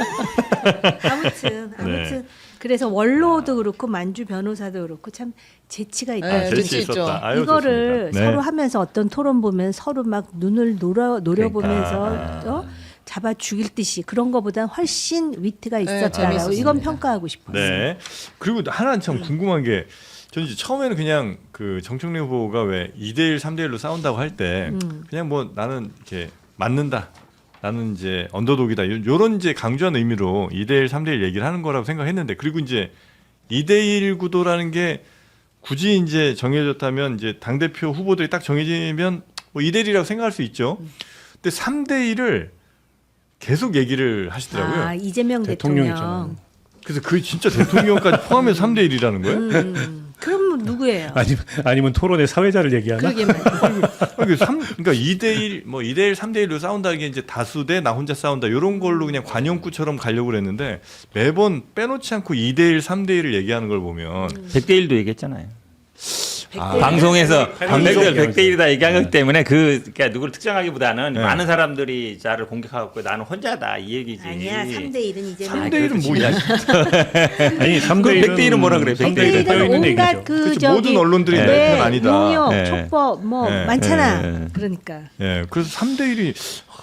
아니에요. 아무튼 그래서 원로도 그렇고 만주 변호사도 그렇고 참 재치가 있다. 네, 재치 재치 있죠. 있었다. 아유, 이거를 좋습니다. 네. 서로 하면서 어떤 토론 보면 서로 막 눈을 노려보면서 잡아 죽일 듯이 그런 거보다 훨씬 위트가 있었다라고 재밌었습니다. 이건 평가하고 싶어요. 네. 그리고 하나 참 궁금한 게 저는 이제 처음에는 그냥 그 정청래 후보가 왜 2대1, 3대1로 싸운다고 할 때 그냥 뭐 나는 이렇게 맞는다. 나는 이제 언더독이다. 요런 이제 강조한 의미로 2대1, 3대1 얘기를 하는 거라고 생각했는데 그리고 이제 2대1 구도라는 게 굳이 이제 정해졌다면 이제 당대표 후보들이 딱 정해지면 뭐 2대1이라고 생각할 수 있죠. 근데 3대1을 계속 얘기를 하시더라고요. 아, 이재명 대통령 대통령. 있잖아요. 그래서 그게 진짜 대통령까지 포함해서 3대1이라는 거예요? 그럼 누구예요? 아니면 토론의 사회자를 얘기하나? 그러게 말이에요. 그러니까 2대1 뭐 2대1, 3대1로 싸운다는 게 이제 다수 대 나 혼자 싸운다 이런 걸로 그냥 관용구처럼 가려고 그랬는데 매번 빼놓지 않고 2대1, 3대1을 얘기하는 걸 보면 100대 1도 얘기했잖아요. 아, 방송에서 방송 100대 1이다 얘기하기 때문에 그러니까 누구를 특정하기보다는 많은 사람들이 나를 공격하고 나는 혼자다 이 얘기지. 아니야 3대 1은 이재명. 3대1은 뭐야? 아니 3대 1은 100대 1은 뭐라 그래? 3대 1은 1은 떠 있는 온갖 얘기죠. 그 그렇죠. 저기 모든 언론들이 내 네, 편 아니다. 용역, 네. 촉법 뭐 네. 많잖아. 네. 그러니까. 예, 그래서 3대1이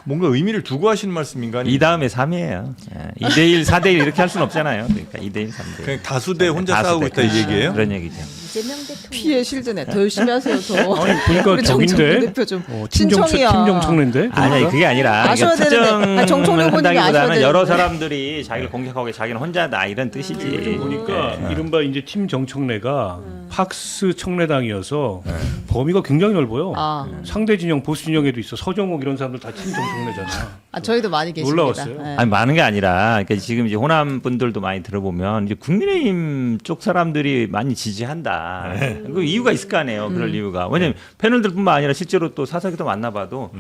뭔가 의미를 두고 하시는 말씀인가? 이 다음에 3이에요. 2대 1, 4대 1 이렇게 할 수는 없잖아요. 그러니까 2대 1, 3대 1. 그냥 다수 대 혼자 싸우고 있다 이 얘기예요? 그런 얘기죠. 이재명 대통령. 피해 실드네. 더 열심히 하세요. 더. 아니 보니까 우리 정청래 저긴데 대표 좀 팀 신청이야. 정청래인데. 아니 그게 아니라 아셔야 이게 되는데. 정청래 특정을 본인이 아셔야 한다기보다는 여러 되는데. 사람들이 자기를 공격하고 자기는 혼자다 이런 뜻이지. 보니까 이른바 이제 팀 정청래가 팍스 청래당이어서 범위가 굉장히 넓어요. 아. 상대 진영 보수 진영에도 있어. 서정옥 이런 사람들 다 팀 정청래잖아. 아, 저희도 많이 계십니다. 놀라웠어요. 네. 아니 많은 게 아니라 그러니까 지금 이제 호남 분들도 많이 들어보면 이제 국민의힘 쪽 사람들이 많이 지지한다. 그 이유가 있을 거 아니에요. 그럴 이유가. 왜냐면 패널들뿐만 아니라 실제로 또 사석에도 만나봐도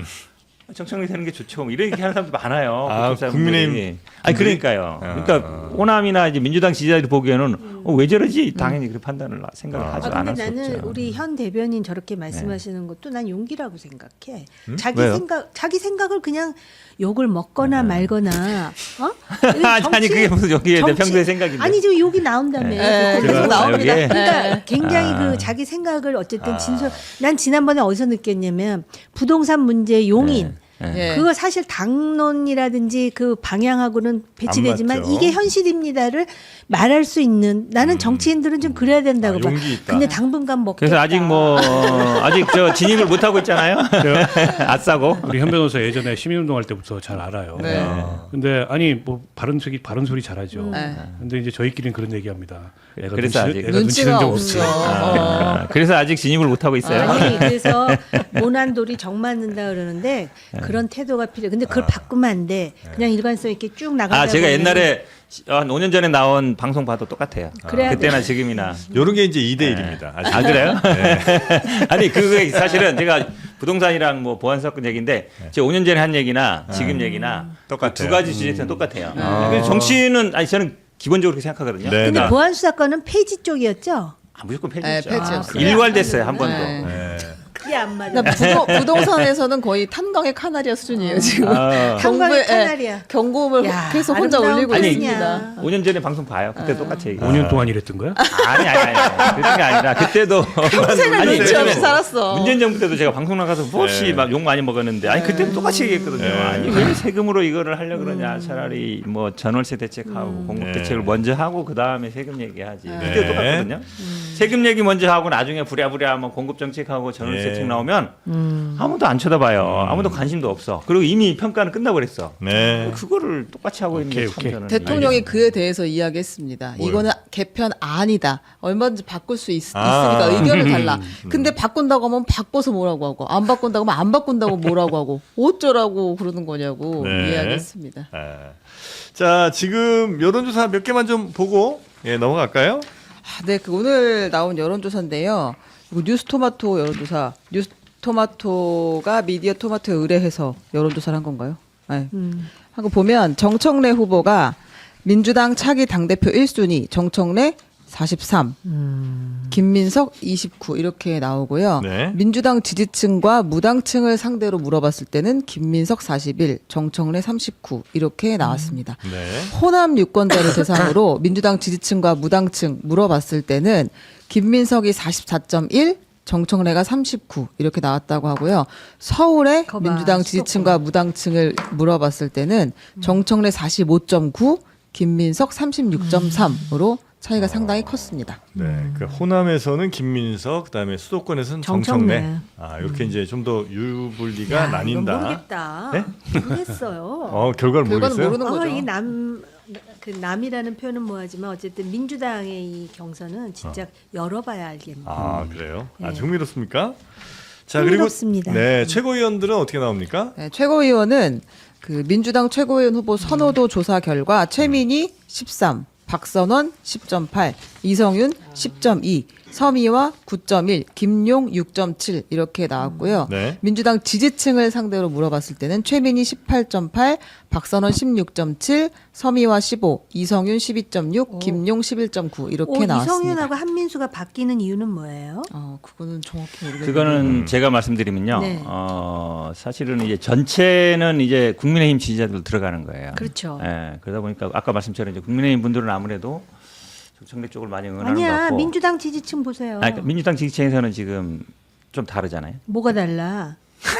정청래 되는 게 좋죠. 뭐 이런 얘기 하는 사람도 많아요. 아, 그쪽 사람들이. 국민의힘 아니 그러니까요. 그러니까 호남이나 이제 민주당 지지자들 보기에는 왜 저러지? 당연히 그렇게 판단을 생각을 하지 아, 않을 근데 수 나는 없죠. 우리 현 대변인 저렇게 말씀하시는 것도 난 용기라고 생각해. 자기 왜요? 자기 생각을 그냥 욕을 먹거나 말거나. 어? 아니 그게 무슨 여기에 내 평소의 생각인데. 아니 지금 욕이 나온다며. 네, 그 계속 제가- 나옵니다. 여기에? 그러니까 네. 굉장히 그 자기 생각을 어쨌든 난 지난번에 어디서 느꼈냐면 부동산 문제 용인. 예. 그거 사실 당론이라든지 그 방향하고는 배치되지만 맞죠. 이게 현실입니다를 말할 수 있는 나는 정치인들은 좀 그래야 된다고 아, 봐. 용기 있다. 근데 당분간 먹겠다. 그래서 아직 뭐 아직 저 진입을 못 하고 있잖아요. 아싸고. 우리 현 변호사 예전에 시민운동할 때부터 잘 알아요. 네. 근데 아니 뭐 바른 소리 잘하죠. 네. 근데 이제 저희끼리는 그런 얘기합니다. 애가 그래서 눈치- 아직 애가 눈치는 눈치가 좀 없어. 아, 그래서 아직 진입을 못 하고 있어요. 아니 그래서 모난돌이 정 맞는다 그러는데 그런 태도가 필요해. 근데 그걸 바꾸면 안 돼. 그냥 일관성 있게 쭉 나가다 아 제가 보면은 옛날에 한 5년 전에 나온 방송 봐도 똑같아요. 그래야 그때나 돼. 지금이나. 요런 게 이제 2대 1입니다. 아 그래요? 아니 그게 사실은 제가 부동산이랑 뭐 보안 사건 얘기인데 제가 5년 전에 한 얘기나 지금 얘기나 똑같아요. 두 가지 주제는 똑같아요. 근데 정치는 아니 저는 기본적으로 그렇게 생각하거든요. 네. 근데 나- 보안 수사건은 폐지 쪽이었죠. 아, 무조건 네, 폐지죠. 폐지였어요. 일괄됐어요 한 번도. 네. 네. 그게 안 맞아. 그러니까 부동산에서는 거의 탄광의 카나리아 수준이에요 지금. 아. 탄광의 정부의, 카나리아. 경고음을 야, 계속 혼자 아름다운 올리고 뜻이냐. 있습니다. 5년 전에 방송 봐요. 그때 똑같이 얘기. 5년 동안 이랬던 거야? 아니. 그런 게 아니라 그때도 평생을 아니, 눈치 요즘에 없이 살았어. 문재인 정부 때도 제가 방송 나가서 몹시 막 욕 많이 먹었는데 아니 그때도 똑같이 얘기했거든요. 아니 왜 세금으로 이거를 하려 그러냐. 차라리 뭐 전월세 대책하고 공급 대책을 먼저 하고 그 다음에 세금 얘기하지. 그때 똑같거든요. 세금 얘기 먼저 하고 나중에 부랴부랴 뭐 공급 정책하고 전월세 대책 나오면 아무도 안 쳐다봐요. 아무도 관심도 없어. 그리고 이미 평가는 끝나버렸어. 네. 그거를 똑같이 하고 있는 게 참 오케이. 저는 대통령이 그에 대해서 이야기했습니다. 뭐요? 이거는 개편 아니다. 얼마든지 바꿀 수 아. 있으니까 의견을 달라. 근데 바꾼다고 하면 바꿔서 뭐라고 하고 안 바꾼다고 하면 안 바꾼다고 뭐라고 하고 어쩌라고 그러는 거냐고 네. 이야기했습니다. 아. 자, 지금 여론조사 몇 개만 좀 보고 넘어갈까요? 아, 네, 그 오늘 나온 여론조사인데요. 이거 뉴스토마토 여론조사. 뉴스토마토가 미디어 토마토에 의뢰해서 여론조사를 한 건가요? 네. 하고 보면 정청래 후보가 민주당 차기 당대표 1순위 정청래 43, 김민석 29 이렇게 나오고요. 네. 민주당 지지층과 무당층을 상대로 물어봤을 때는 김민석 41, 정청래 39 이렇게 나왔습니다. 네. 호남 유권자를 대상으로 민주당 지지층과 무당층 물어봤을 때는 김민석이 44.1, 정청래가 39 이렇게 나왔다고 하고요. 서울의 거봐, 민주당 지지층과 무당층을 물어봤을 때는 정청래 45.9, 김민석 36.3으로 차이가 상당히 컸습니다. 네. 그 호남에서는 김민석, 그다음에 수도권에서는 정청래. 정청래. 아, 이렇게 이제 좀 더 유불리가 나뉜다. 이건 모르겠다. 네? 모르겠어요. 결과를 결과는 모르겠어요? 모르는 거죠. 이 그 남이라는 표현은 뭐하지만 어쨌든 민주당의 이 경선은 진짜 열어봐야 알겠네. 아, 그래요? 아, 네. 흥미롭습니까? 자, 흥미롭습니다. 그리고 네, 최고위원들은 어떻게 나옵니까? 네, 최고위원은 그 민주당 최고위원 후보 선호도 조사 결과 최민희 13, 박선원 10.8, 이성윤 10.2, 서미화 9.1, 김용 6.7 이렇게 나왔고요. 네. 민주당 지지층을 상대로 물어봤을 때는 최민희 18.8, 박선원 16.7, 서미화 15, 이성윤 12.6, 김용 11.9 이렇게 나왔습니다. 이성윤하고 한민수가 바뀌는 이유는 뭐예요? 그거는 정확히 모르겠는데. 그거는 제가 말씀드리면요. 네. 사실은 이제 전체는 이제 국민의힘 지지자들 들어가는 거예요. 그렇죠. 예, 그러다 보니까 아까 말씀처럼 이제 국민의힘 분들은 아무래도 정청래 쪽을 많이 응원하는 것 아니야, 같고. 민주당 지지층 보세요. 그러니까 민주당 지지층에서는 지금 좀 다르잖아요. 뭐가 달라?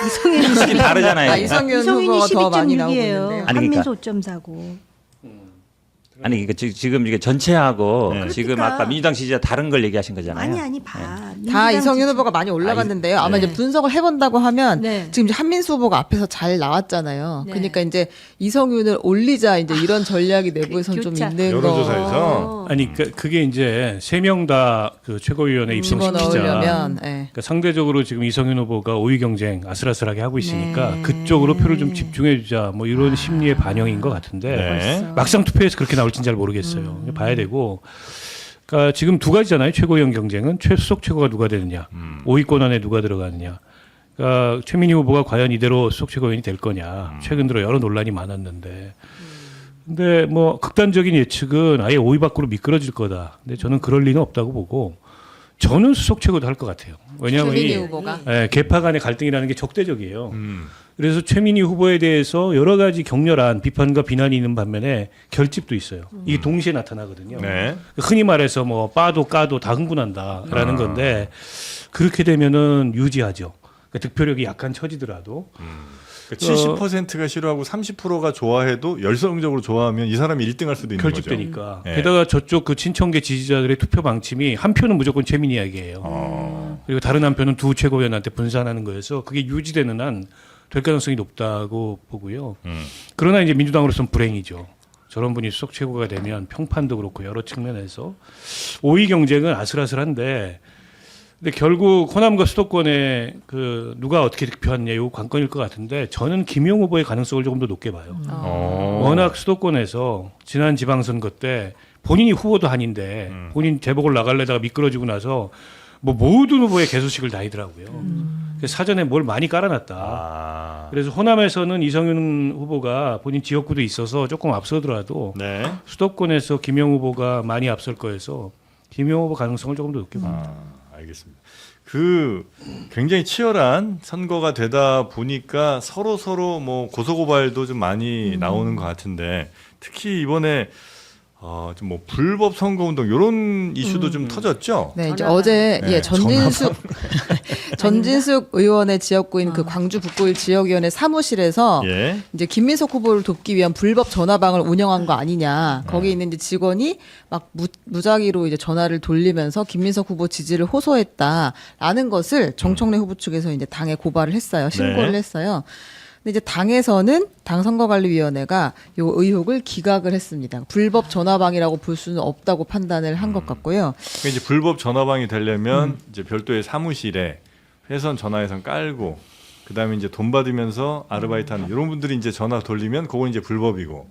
이성윤이 솔직히 다르잖아요. 이성윤 이성윤이 후보가 더 많이 나오고 12.6이에요. 있는데요. 아니, 한민수 5.4고. 아니 그러니까 지금 이게 전체하고 네. 지금 그러니까. 아까 민주당 지지자 다른 걸 얘기하신 거잖아요. 아니 봐. 다 민주당 이성윤 지지층. 후보가 많이 올라갔는데요. 아마 네. 이제 분석을 해본다고 하면 네. 지금 이제 한민수 후보가 앞에서 잘 나왔잖아요. 네. 그러니까 이제 이성윤을 올리자 이제 이런 전략이 내부에선 좀 교차. 있는 거. 여론조사에서 아니 그게 이제 3명 다 그 최고위원회 입성시키자. 집어넣으려면 예. 그러니까 상대적으로 지금 이성윤 후보가 5위 경쟁 아슬아슬하게 하고 있으니까 네. 그쪽으로 표를 좀 집중해 주자 뭐 이런 심리의 반영인 것 같은데 네. 막상 투표에서 그렇게 나올지는 잘 모르겠어요. 봐야 되고. 그러니까 지금 두 가지잖아요. 최고위원 경쟁은 수석 최고가 누가 되느냐, 5위권 안에 누가 들어가느냐. 그러니까 최민희 후보가 과연 이대로 수석 최고위원이 될 거냐. 최근 들어 여러 논란이 많았는데. 근데 뭐 극단적인 예측은 아예 5위 밖으로 미끄러질 거다. 근데 저는 그럴 리는 없다고 보고 저는 수석 최고도 할 것 같아요. 왜냐하면 최민희 이 후보가 개파 간의 갈등이라는 게 적대적이에요. 그래서 최민희 후보에 대해서 여러 가지 격렬한 비판과 비난이 있는 반면에 결집도 있어요. 이게 동시에 나타나거든요. 네. 흔히 말해서 뭐 빠도 까도 다 흥분한다라는 건데 그렇게 되면은 유지하죠. 그러니까 득표력이 약간 처지더라도 70%가 싫어하고 30%가 좋아해도 열성적으로 좋아하면 이 사람이 1등할 수도 있는 결집되니까. 거죠. 네. 게다가 저쪽 그 친청계 지지자들의 투표 방침이 한 표는 무조건 최민희에게요. 그리고 다른 한 표는 두 최고위원한테 분산하는 거여서 그게 유지되는 한 될 가능성이 높다고 보고요. 그러나 이제 민주당으로서는 불행이죠. 저런 분이 수석 최고가 되면 평판도 그렇고 여러 측면에서 5위 경쟁은 아슬아슬한데 근데 결국 호남과 수도권에 그 누가 어떻게 득표하느냐 이 관건일 것 같은데 저는 김용 후보의 가능성을 조금 더 높게 봐요. 워낙 수도권에서 지난 지방선거 때 본인이 후보도 아닌데 본인 재보궐 나가려다가 미끄러지고 나서 뭐 모든 후보의 개소식을 다니더라고요. 그래서 사전에 뭘 많이 깔아놨다. 그래서 호남에서는 이성윤 후보가 본인 지역구도 있어서 조금 앞서더라도 네. 수도권에서 김용 후보가 많이 앞설 거여서 김용 후보 가능성을 조금 더 높게 봅니다. 알겠습니다. 그 굉장히 치열한 선거가 되다 보니까 서로 뭐 고소고발도 좀 많이 나오는 것 같은데 특히 이번에 좀 뭐 불법 선거운동 이런 이슈도 좀 터졌죠. 네, 이제 어제 네, 예, 전진숙 의원의 지역구인 그 광주 북구일 지역위원회 사무실에서 예. 이제 김민석 후보를 돕기 위한 불법 전화방을 운영한 거 아니냐. 거기 있는 이제 직원이 막 무작위로 이제 전화를 돌리면서 김민석 후보 지지를 호소했다라는 것을 정청래 후보 측에서 이제 당에 고발을 했어요. 신고를 네. 했어요. 근데 이제 당에서는 당선거관리위원회가 요 의혹을 기각을 했습니다. 불법 전화방이라고 볼 수는 없다고 판단을 한 것 같고요. 그러니까 이제 불법 전화방이 되려면 이제 별도의 사무실에 회선 전화회선 깔고 그다음에 이제 돈 받으면서 아르바이트하는 이런 분들이 이제 전화 돌리면 그건 이제 불법이고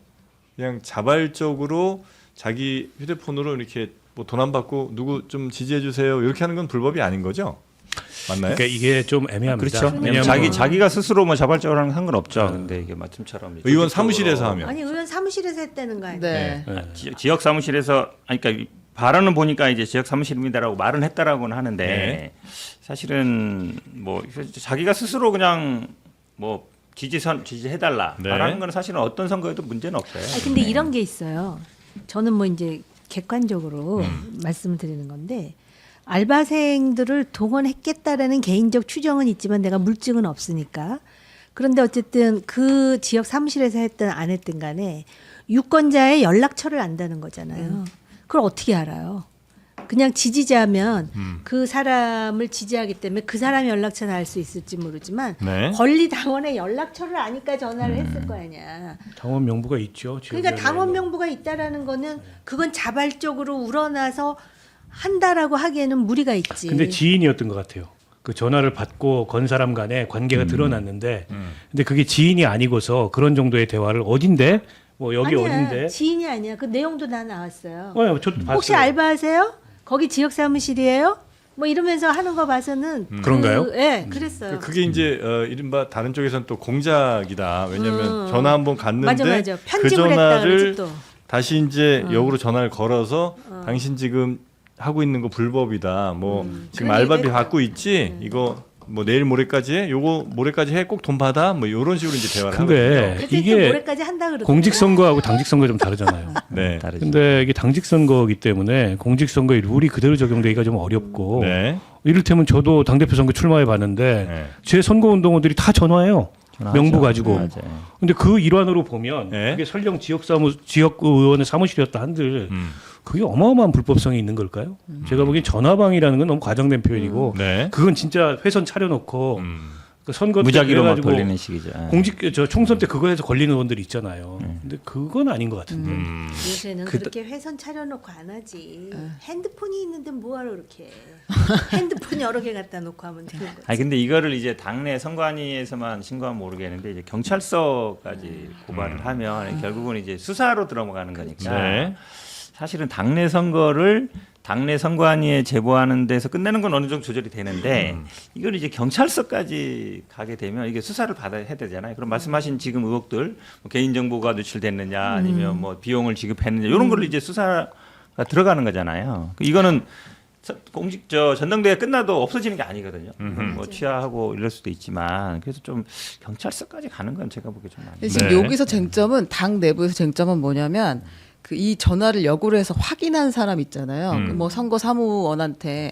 그냥 자발적으로 자기 휴대폰으로 이렇게 뭐 돈 안 받고 누구 좀 지지해 주세요 이렇게 하는 건 불법이 아닌 거죠? 맞나요? 그러니까 이게 좀 애매합니다. 그렇죠. 왜냐면 자기가 스스로 뭐 자발적으로 하는 건 없죠. 근데 이게 마침처럼 의원 사무실에서 하면 아니 의원 사무실에서 했다는 거 아니에요? 네. 지역 사무실에서 아니 그러니까 발언은 보니까 이제 지역 사무실입니다라고 말은 했다라고는 하는데 네. 사실은 뭐 자기가 스스로 그냥 뭐 지지해달라 네. 말하는 거는 사실은 어떤 선거에도 문제는 없어요. 아니, 근데 이런 게 있어요. 저는 뭐 이제 객관적으로 말씀을 드리는 건데 알바생들을 동원했겠다라는 개인적 추정은 있지만 내가 물증은 없으니까. 그런데 어쨌든 그 지역 사무실에서 했든 안 했든 간에 유권자의 연락처를 안다는 거잖아요. 그걸 어떻게 알아요? 그냥 지지자면 그 사람을 지지하기 때문에 그 사람의 연락처는 알 수 있을지 모르지만 네. 권리당원의 연락처를 아니까 전화를 했을 거 아니야. 당원 명부가 있죠. 그러니까 당원 명부가 있다라는 거는 그건 자발적으로 우러나서 한다라고 하기에는 무리가 있지. 근데 지인이었던 것 같아요. 그 전화를 받고 건 사람 간의 관계가 드러났는데, 근데 그게 지인이 아니고서 그런 정도의 대화를 어딘데? 뭐 여기 아니야, 어딘데? 지인이 아니야. 그 내용도 다 나왔어요. 저도 봤어요. 혹시 알바하세요? 거기 지역 사무실이에요? 뭐 이러면서 하는 거 봐서는 그런가요? 예, 그랬어요. 그게 이제 이른바 다른 쪽에서는 또 공작이다. 왜냐하면 전화 한번 갔는데 맞아. 그 편집을 했다 그러지 전화를 또. 다시 이제 역으로 전화를 걸어서 당신 지금 하고 있는 거 불법이다. 뭐 지금 그런 알바비 얘기도 받고 있지. 이거 뭐 내일 모레까지 해. 요거 모레까지 해. 꼭 돈 받아. 뭐 이런 식으로 이제 대화를 근데 하거든요. 그때 또 이게 모레까지 한다 그러더라고요. 공직선거하고 당직선거 좀 다르잖아요. 네. 다르죠. 근데 이게 당직선거이기 때문에 공직선거의 룰이 그대로 적용되기가 좀 어렵고 네. 이를테면 저도 당대표 선거 출마해 봤는데 네. 제 선거운동원들이 다 전화해요. 전화하죠. 명부 가지고. 맞아요. 근데 그 일환으로 보면 네. 그게 설령 지역 의원의 사무실이었다 한들 그게 어마어마한 불법성이 있는 걸까요? 제가 보기엔 전화방이라는 건 너무 과장된 표현이고 네. 그건 진짜 회선 차려놓고 그 선거 때 무작위로 막 그래가지고 돌리는 식이죠. 예. 공직 저 총선 때 그거 해서 걸리는 의원들이 있잖아요. 근데 그건 아닌 것 같은데. 요새는 그렇게 회선 차려놓고 안 하지. 핸드폰이 있는데 뭐하러 그렇게 해. 핸드폰 여러 개 갖다 놓고 하면 되는 거지. 아니 근데 이거를 이제 당내 선관위에서만 신고하면 모르겠는데 이제 경찰서까지 고발을 하면 결국은 이제 수사로 들어가는 거니까 네. 사실은 당내 선거를 당내 선관위에 제보하는 데서 끝내는 건 어느 정도 조절이 되는데 이걸 이제 경찰서까지 가게 되면 이게 수사를 받아야 해야 되잖아요. 그럼 말씀하신 지금 의혹들 뭐 개인정보가 누출됐느냐 아니면 뭐 비용을 지급했느냐 이런 걸로 이제 수사가 들어가는 거잖아요. 이거는 전당대회 끝나도 없어지는 게 아니거든요. 뭐 취하하고 이럴 수도 있지만 그래서 좀 경찰서까지 가는 건 제가 보기에 좀 많이. 지금 네. 여기서 쟁점은 당 내부에서 쟁점은 뭐냐면 그 이 전화를 역으로 해서 확인한 사람 있잖아요. 뭐 선거 사무원한테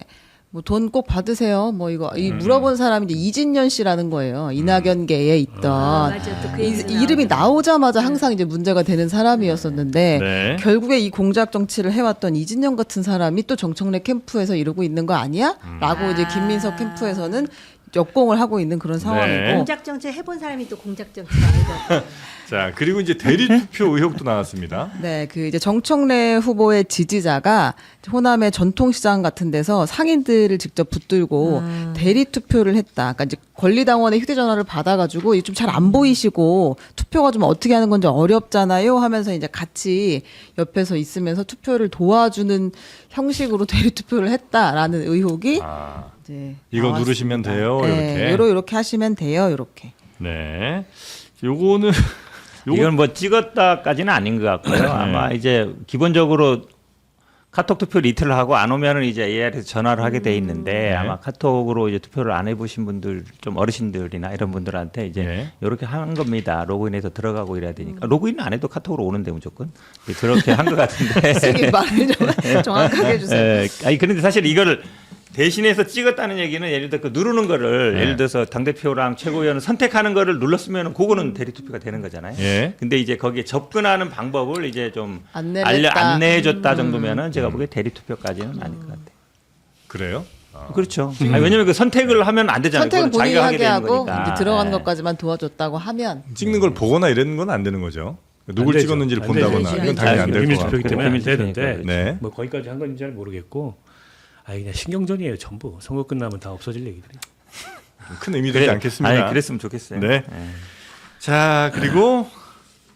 뭐 돈 꼭 받으세요. 뭐 이거 이 물어본 사람이 이제 이진년 씨라는 거예요. 이낙연계에 있던 맞아, 또그 이름이 나오자마자 항상 이제 문제가 되는 사람이었었는데 네. 결국에 이 공작 정치를 해왔던 이진영 같은 사람이 또 정청래 캠프에서 이러고 있는 거 아니야? 라고 이제 김민석 캠프에서는 역공을 하고 있는 그런 상황이고 공작 정치 해본 사람이 또 공작 정치가 아니거든. 자, 그리고 이제 대리 투표 의혹도 나왔습니다. 네, 그 이제 정청래 후보의 지지자가 호남의 전통시장 같은 데서 상인들을 직접 붙들고 대리 투표를 했다. 그러니까 이제 권리당원의 휴대전화를 받아가지고 좀 잘 안 보이시고 투표가 좀 어떻게 하는 건지 어렵잖아요 하면서 이제 같이 옆에서 있으면서 투표를 도와주는 형식으로 대리 투표를 했다라는 의혹이 이제 이거 나왔습니다. 누르시면 돼요. 네, 이렇게. 이렇게 하시면 돼요. 이렇게. 네. 요거는 이건 뭐 찍었다까지는 아닌 것 같고요. 아마 이제 기본적으로 카톡 투표를 이틀을 하고 안 오면은 이제 AR에서 전화를 하게 돼 있는데 아마 카톡으로 이제 투표를 안 해보신 분들 좀 어르신들이나 이런 분들한테 이제 네. 이렇게 하는 겁니다. 로그인해서 들어가고 이래야 되니까 로그인 안 해도 카톡으로 오는데 무조건 그렇게 한 것 같은데. 선생님 말을 좀 정확하게 해주세요. 예, 아니 그런데 사실 이거를 대신해서 찍었다는 얘기는 예를 들어 그 누르는 거를 네. 예를 들어서 당대표랑 최고위원을 선택하는 거를 눌렀으면 그거는 대리 투표가 되는 거잖아요. 예. 근데 이제 거기에 접근하는 방법을 이제 좀 안내를 했다. 안내해줬다 정도면은 제가 보기에 대리 투표까지는 아닐 것 같아요. 그래요? 그렇죠. 아니, 왜냐면 그 선택을 하면 안 되잖아요. 선택은 그건 본인이 자기가 하게 되는 하고 거니까. 이제 들어가는 예. 것까지만 도와줬다고 하면 찍는 걸 보거나 이런 건 안 되는 거죠. 누굴 되죠. 찍었는지를 안 본다거나 되죠. 이건 당연히 안 될 비밀 것 투표이기 같고. 때문에 안 비밀 되는데 투표니까 네. 뭐 거기까지 한 건지 잘 모르겠고 그냥 신경전이에요 전부. 선거 끝나면 다 없어질 얘기들이. 큰 의미 되지 않겠습니다. 아니, 그랬으면 좋겠어요. 네. 예. 자, 그리고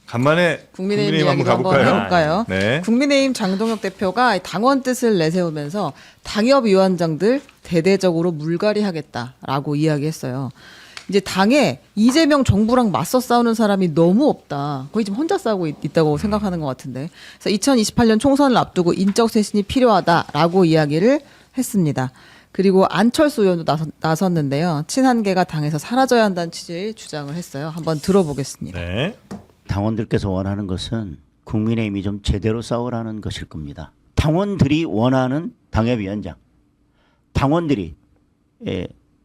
간만에 국민의힘 한번 이야기도 한번 가볼까요? 해볼까요? 네. 국민의힘 장동혁 대표가 당원 뜻을 내세우면서 당협위원장들 대대적으로 물갈이하겠다라고 이야기했어요. 이제 당에 이재명 정부랑 맞서 싸우는 사람이 너무 없다. 거의 지금 혼자 싸우고 있다고 생각하는 것 같은데. 그래서 2028년 총선을 앞두고 인적 쇄신이 필요하다라고 이야기를 했습니다. 그리고 안철수 의원도 나섰는데요. 친한계가 당에서 사라져야 한다는 취지의 주장을 했어요. 한번 들어보겠습니다. 네. 당원들께서 원하는 것은 국민의힘이 좀 제대로 싸우라는 것일 겁니다. 당원들이 원하는 당협위원장, 당원들이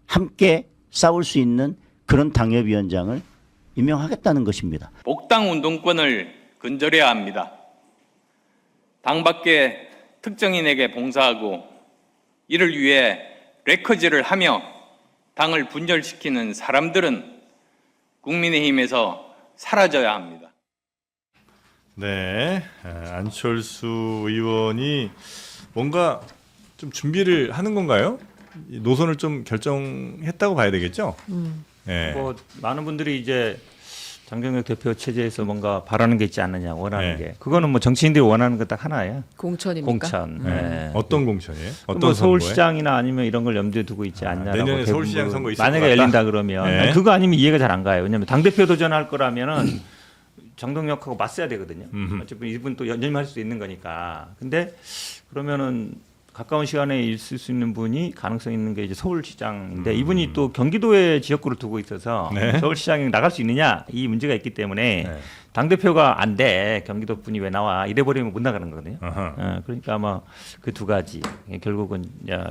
함께 싸울 수 있는 그런 당협위원장을 임명하겠다는 것입니다. 복당 운동권을 근절해야 합니다. 당 밖의 특정인에게 봉사하고 이를 위해 레커지를 하며 당을 분열시키는 사람들은 국민의힘에서 사라져야 합니다. 네. 안철수 의원이 뭔가 좀 준비를 하는 건가요? 이 노선을 좀 결정했다고 봐야 되겠죠? 네. 뭐 많은 분들이 이제 장동혁 대표 체제에서 뭔가 바라는 게 있지 않느냐 원하는 네. 게 그거는 뭐 정치인들이 원하는 거 딱 하나예요. 공천입니까? 공천. 네. 어떤 공천이에요? 어떤 뭐 선거에? 서울시장이나 아니면 이런 걸 염두에 두고 있지 않냐라고 내년에 대부분 서울시장 선거 있을 만약에 것 같다? 열린다 그러면 네. 그거 아니면 이해가 잘 안 가요. 왜냐하면 당 대표 도전할 거라면은 장동혁하고 맞서야 되거든요. 어차피 이분 또 연임할 수 있는 거니까. 근데 그러면은 가까운 시간에 있을 수 있는 분이 가능성 있는 게 이제 서울시장인데 이분이 또 경기도에 지역구를 두고 있어서 네. 서울시장에 나갈 수 있느냐 이 문제가 있기 때문에 네. 당 대표가 안 돼 경기도 분이 왜 나와 이래 버리면 못 나가는 거거든요. 아하. 그러니까 아마 그 두 가지 결국은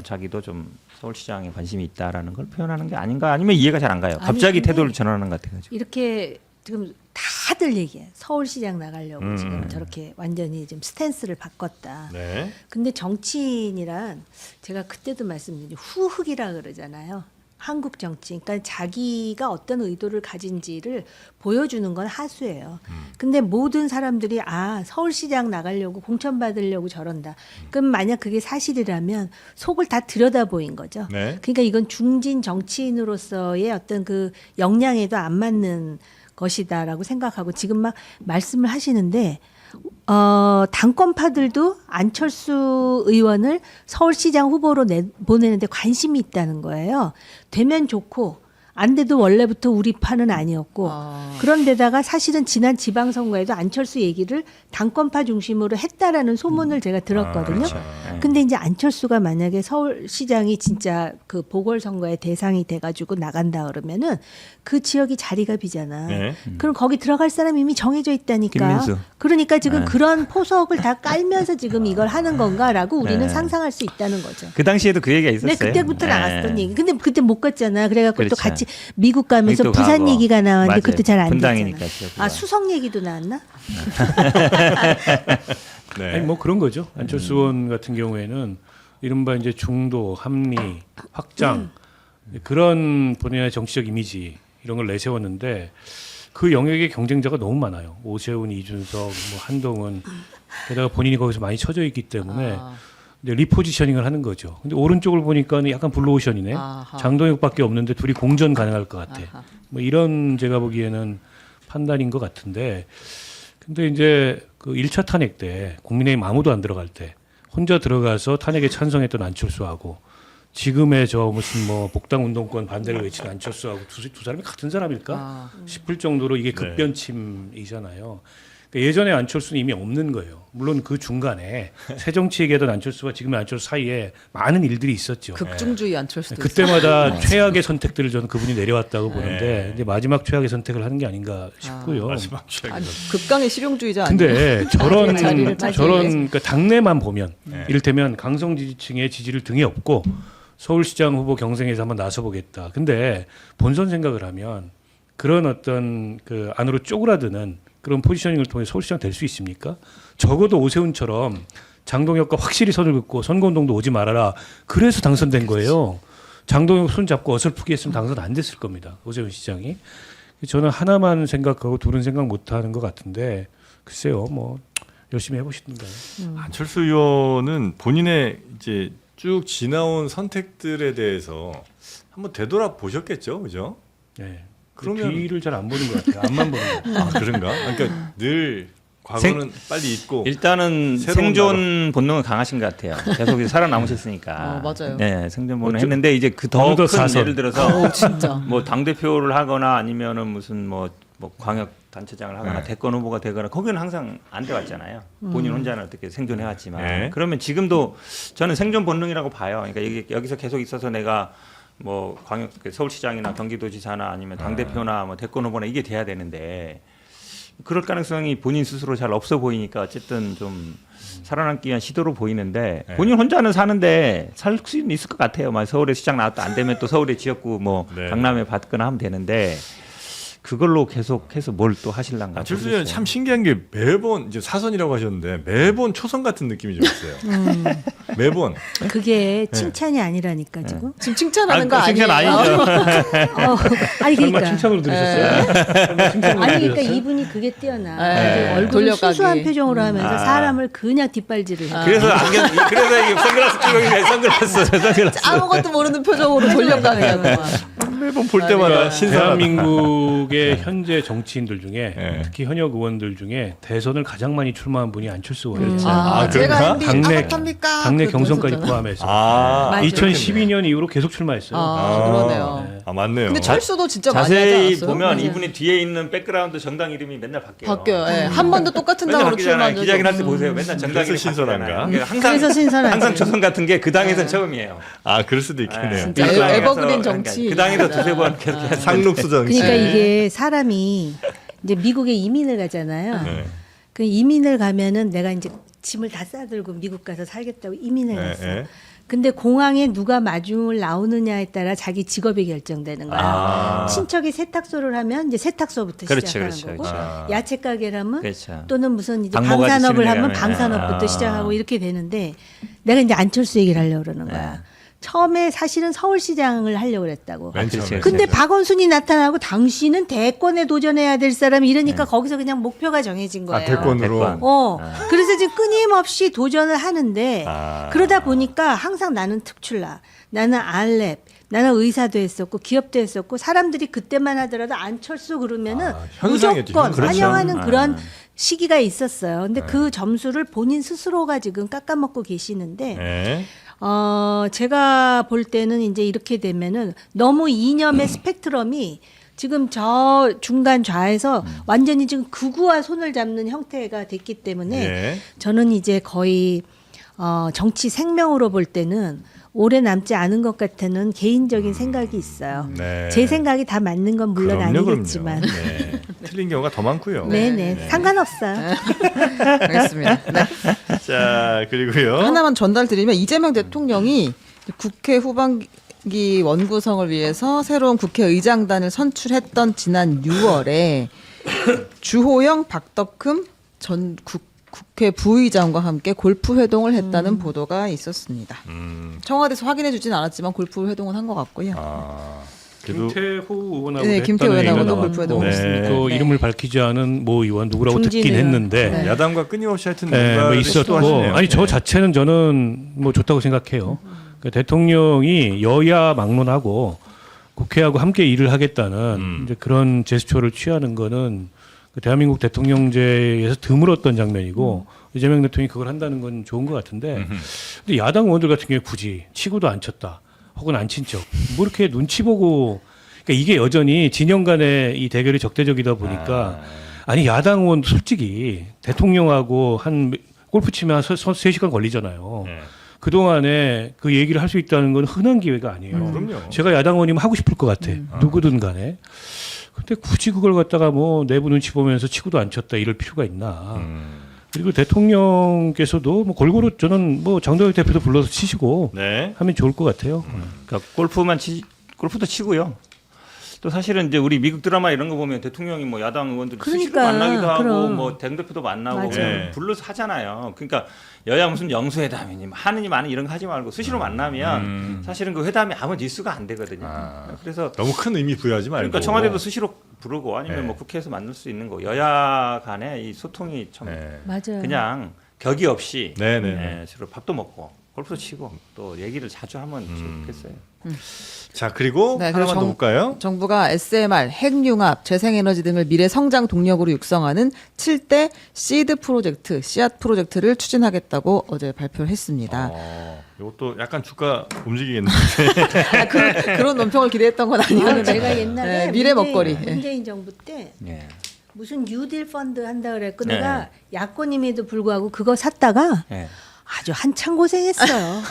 자기도 좀 서울시장에 관심이 있다라는 걸 표현하는 게 아닌가 아니면 이해가 잘 안 가요. 아니, 갑자기 근데 태도를 전환하는 것 같아가지고. 이렇게 지금 다들 얘기해. 서울시장 나가려고 지금 저렇게 완전히 지금 스탠스를 바꿨다. 네. 근데 정치인이란 제가 그때도 말씀드린 후흑이라 그러잖아요. 한국 정치. 그러니까 자기가 어떤 의도를 가진지를 보여주는 건 하수예요. 근데 모든 사람들이 서울시장 나가려고 공천 받으려고 저런다. 그럼 만약 그게 사실이라면 속을 다 들여다보인 거죠. 네. 그러니까 이건 중진 정치인으로서의 어떤 그 역량에도 안 맞는 것이다라고 생각하고 지금 막 말씀을 하시는데 당권파들도 안철수 의원을 서울시장 후보로 보내는데 관심이 있다는 거예요. 되면 좋고 안 돼도 원래부터 우리 파는 아니었고 그런데다가 사실은 지난 지방선거에도 안철수 얘기를 당권파 중심으로 했다라는 소문을 제가 들었거든요. 그렇죠. 근데 이제 안철수가 만약에 서울시장이 진짜 그 보궐선거의 대상이 돼가지고 나간다 그러면은 그 지역이 자리가 비잖아. 네. 그럼 거기 들어갈 사람이 이미 정해져 있다니까. 김민수. 그러니까 지금 그런 포석을 다 깔면서 지금 이걸 하는 건가라고 우리는 네. 상상할 수 있다는 거죠. 그 당시에도 그 얘기가 있었어요. 네, 그때부터 나갔던 얘기. 근데 그때 못 갔잖아. 그래갖고 또 그렇죠. 같이 미국 가면서 또 부산 가고. 얘기가 나왔는데 맞아요. 그것도 잘 안 분당이니까 됐잖아. 지역구가. 수성 얘기도 나왔나? 네. 아니 뭐 그런 거죠. 안철수 의원 같은 경우에는 이른바 이제 중도, 합리, 확장 그런 본인의 정치적 이미지 이런 걸 내세웠는데 그 영역의 경쟁자가 너무 많아요. 오세훈, 이준석, 뭐 한동훈 게다가 본인이 거기서 많이 쳐져 있기 때문에 이제 리포지셔닝을 하는 거죠. 근데 오른쪽을 보니까 약간 블루오션이네. 아하. 장동혁밖에 없는데 둘이 공전 가능할 것 같아. 아하. 뭐 이런 제가 보기에는 판단인 것 같은데 근데 이제 그 1차 탄핵 때 국민의힘 아무도 안 들어갈 때 혼자 들어가서 탄핵에 찬성했던 안철수하고 지금의 저 무슨 뭐 복당 운동권 반대를 외치는 안철수하고 두 사람이 같은 사람일까 싶을 정도로 이게 급변침이잖아요. 그러니까 예전에 안철수는 이미 없는 거예요. 물론 그 중간에 새정치 얘기하던 안철수와 지금의 안철수 사이에 많은 일들이 있었죠. 극중주의 안철수도 그때마다 최악의 선택들을 저는 그분이 내려왔다고 보는데 이제 마지막 최악의 선택을 하는 게 아닌가 싶고요. 마지막 최악의 아니, 선택. 극강의 실용주의자 아니에요? 근데 자리를 저런 그러니까 당내만 보면 이를테면 강성 지지층의 지지를 등에 업고 서울시장 후보 경쟁에서 한번 나서보겠다. 근데 본선 생각을 하면 그런 어떤 그 안으로 쪼그라드는 그런 포지셔닝을 통해 서울시장 될 수 있습니까? 적어도 오세훈처럼 장동혁과 확실히 선을 긋고 선거운동도 오지 말아라. 그래서 당선된 거예요. 장동혁 손 잡고 어설프게 했으면 당선 안 됐을 겁니다. 오세훈 시장이. 저는 하나만 생각하고 둘은 생각 못하는 것 같은데 글쎄요. 뭐 열심히 해보시던가요. 안철수 의원은 본인의 이제 쭉 지나온 선택들에 대해서 한번 되돌아 보셨겠죠, 그죠? 네. 그러면- 뒤를 잘 안 보는 것 같아요. 앞만 보는 것 같아요. 아 그런가? 그러니까 늘 과거는 빨리 잊고 일단은 새로운 생존 본능은 강하신 것 같아요. 계속 살아남으셨으니까. 맞아요. 네, 생존 본능 어쩌- 했는데 이제 그 더 어느덧 큰 사선. 예를 들어서 진짜. 뭐 당 대표를 하거나 아니면은 무슨 뭐 광역 단체장을 하거나 네. 대권 후보가 되거나 거기는 항상 안 돼 왔잖아요. 본인 혼자는 어떻게 생존해 왔지만 네. 그러면 지금도 저는 생존 본능이라고 봐요. 그러니까 여기서 계속 있어서 내가 뭐 광역 서울시장이나 경기도지사나 아니면 당 대표나 뭐 대권 후보나 이게 돼야 되는데 그럴 가능성이 본인 스스로 잘 없어 보이니까 어쨌든 좀 살아남기 위한 시도로 보이는데 네. 본인 혼자는 사는데 살 수 있을 것 같아요. 막 서울에 시장 나왔다 안 되면 또 서울의 지역구 뭐 네. 강남에 받거나 하면 되는데 그걸로 계속해서 뭘 또 하실란가. 안철수 의원 참 신기한 게 매번 이제 사선이라고 하셨는데 매번 초선 같은 느낌이 좀 있어요. 매번 그게 칭찬이 아니라니까 지금. 지금 칭찬하는 거 칭찬 아니에요? 아니죠. 아니 설마 그러니까. 칭찬으로 들으셨어요? 설마 칭찬으로 아니 그러니까 들으셨어요? 이분이 그게 뛰어나. 네. 이제 얼굴을 돌려가기. 수수한 표정으로 하면서 아. 사람을 그냥 뒷발질을 해. 그래서 그래서 이게 선글라스 끼고 있는 거예요. 선글라스. 아무것도 모르는 표정으로 돌려가게 하고 막. 매번 볼 때마다 그러니까 신선하다. 대한민국의 현재 정치인들 중에 네. 특히 현역 의원들 중에 대선을 가장 많이 출마한 분이 안철수 의원이었어요. 아, 제가 그런가? MB 당내- 아마타입니까? 당내 그것도 경선까지 했었잖아요. 포함해서 아, 맞아요. 2012년 이후로 계속 출마했어요. 그러네요. 네. 아, 맞네요. 근데 철수도 진짜 많이 하지 자세히 않았어요? 보면 맞아요. 이분이 뒤에 있는 백그라운드 정당 이름이 맨날 바뀌어요. 바뀌어요. 예. 한 번도 똑같은 맨날 당으로 바뀌잖아요. 출마한 적이 기자회견 할 때 없어요. 보세요. 맨날 정당 그래서 이름이 신선한가? 바뀌잖아요. 그러니까 항상 그래서 신선하지. 항상 조선 같은 게 그 당에서 처음이에요. 아, 그럴 수도 있겠네요. 진짜 그 당에서 에버그린 그러니까 정치. 그 당에서 두세 번 그렇게 하는데 상록수 정치. 그러니까 이게 사람이 이제 미국에 이민을 가잖아요. 네. 그 이민을 가면은 내가 이제 짐을 다 싸들고 미국 가서 살겠다고 이민을 네, 갔어. 네. 근데 공항에 누가 마중을 나오느냐에 따라 자기 직업이 결정되는 거야. 아. 친척이 세탁소를 하면 이제 세탁소부터 그렇죠, 시작하는 그렇죠, 거고, 그렇죠. 야채 가게를 하면 그렇죠. 또는 무슨 이제 방모가지 방산업을 치는 하면 데가 방산업부터 아. 시작하고 이렇게 되는데 내가 이제 안철수 얘기를 하려고 그러는 거야. 처음에 사실은 서울시장을 하려고 그랬다고. 맨 처음에. 그렇지, 근데 그렇죠. 박원순이 나타나고 당신은 대권에 도전해야 될 사람이 이러니까 거기서 그냥 목표가 정해진 거예요. 아, 대권으로. 대권. 그래서 지금 끊임없이 도전을 하는데 아. 그러다 보니까 항상 나는 특출나, 나는 알랩, 나는 의사도 했었고 기업도 했었고 사람들이 그때만 하더라도 안철수 그러면은 현상이죠. 무조건 그렇죠. 환영하는 그런 시기가 있었어요. 근데 그 점수를 본인 스스로가 지금 깎아먹고 계시는데 네. 제가 볼 때는 이제 이렇게 되면은 너무 이념의 스펙트럼이 지금 저 중간 좌에서 완전히 지금 극우와 손을 잡는 형태가 됐기 때문에 예. 저는 이제 거의 정치 생명으로 볼 때는 오래 남지 않은 것 같다는 개인적인 생각이 있어요. 네. 제 생각이 다 맞는 건 물론 그럼요, 아니겠지만. 그럼요. 네. 틀린 경우가 더 많고요. 네네. 상관없어요. 알겠습니다. 네. 자, 그리고요. 하나만 전달드리면 이재명 대통령이 국회 후반기 원구성을 위해서 새로운 국회의장단을 선출했던 지난 6월에 주호영, 박덕흠 전 국회 부의장과 함께 골프 회동을 했다는 보도가 있었습니다. 청와대에서 확인해주진 않았지만 골프 회동은 한 것 같고요. 아, 그래도 김태호 의원하고 네, 김태호 의원하고도 골프 회동을 네. 했습니다. 그 네. 이름을 밝히지 않은 모 의원 누구라고 중진 듣긴 의원. 했는데 네. 야당과 끊임없이 하여튼 네, 뭐 뭔가를 있었고 시도하시네요. 아니 저 네. 자체는 저는 뭐 좋다고 생각해요. 그러니까 대통령이 여야 막론하고 국회하고 함께 일을 하겠다는 이제 그런 제스처를 취하는 거는 그 대한민국 대통령제에서 드물었던 장면이고 이재명 대통령이 그걸 한다는 건 좋은 것 같은데 근데 야당 의원들 같은 경우에 굳이 치고도 안 쳤다 혹은 안 친 척 뭐 이렇게 눈치 보고 그러니까 이게 여전히 진영 간의 이 대결이 적대적이다 보니까 아니 야당 의원도 솔직히 대통령하고 한 골프 치면 한 3시간 걸리잖아요. 네. 그동안에 그 얘기를 할 수 있다는 건 흔한 기회가 아니에요. 그럼요. 제가 야당 의원이면 하고 싶을 것 같아. 누구든 간에. 근데 굳이 그걸 갖다가 뭐 내부 눈치 보면서 치고도 안 쳤다 이럴 필요가 있나. 그리고 대통령께서도 뭐 골고루 저는 뭐 장동혁 대표도 불러서 치시고 네. 하면 좋을 것 같아요. 그러니까 골프도 치고요. 또 사실은 이제 우리 미국 드라마 이런 거 보면 대통령이 뭐 야당 의원들 수시로 그러니까, 만나기도 하고 그럼. 뭐 당대표도 만나고 맞아. 네. 불러서 하잖아요. 그러니까 여야 무슨 영수회담이니 하느니 마느니 이런 거 하지 말고 수시로 만나면 사실은 그 회담이 아무 뉴스가 안 되거든요. 그래서 너무 큰 의미 부여하지 말고. 그러니까 청와대도 수시로 부르고 아니면 네. 뭐 국회에서 만날 수 있는 거 여야 간의 이 소통이 참 네. 맞아요. 그냥 격이 없이 네네. 서로 밥도 먹고 골프도 치고 또 얘기를 자주 하면 좋겠어요. 자, 그리고 네, 그리고 하나만 더 볼까요? 정부가 SMR, 핵융합, 재생에너지 등을 미래 성장 동력으로 육성하는 7대 시드 프로젝트, 씨앗 프로젝트를 추진하겠다고 어제 발표를 했습니다. 이것도 약간 주가 움직이겠는데. 그런 논평을 기대했던 건 아니었는데 제가 옛날에 네, 미래 먹거리. 문재인 정부 때 예. 무슨 뉴딜 펀드 한다 그랬고 네. 내가 야권임에도 불구하고 그거 샀다가 예. 아주 한참 고생했어요.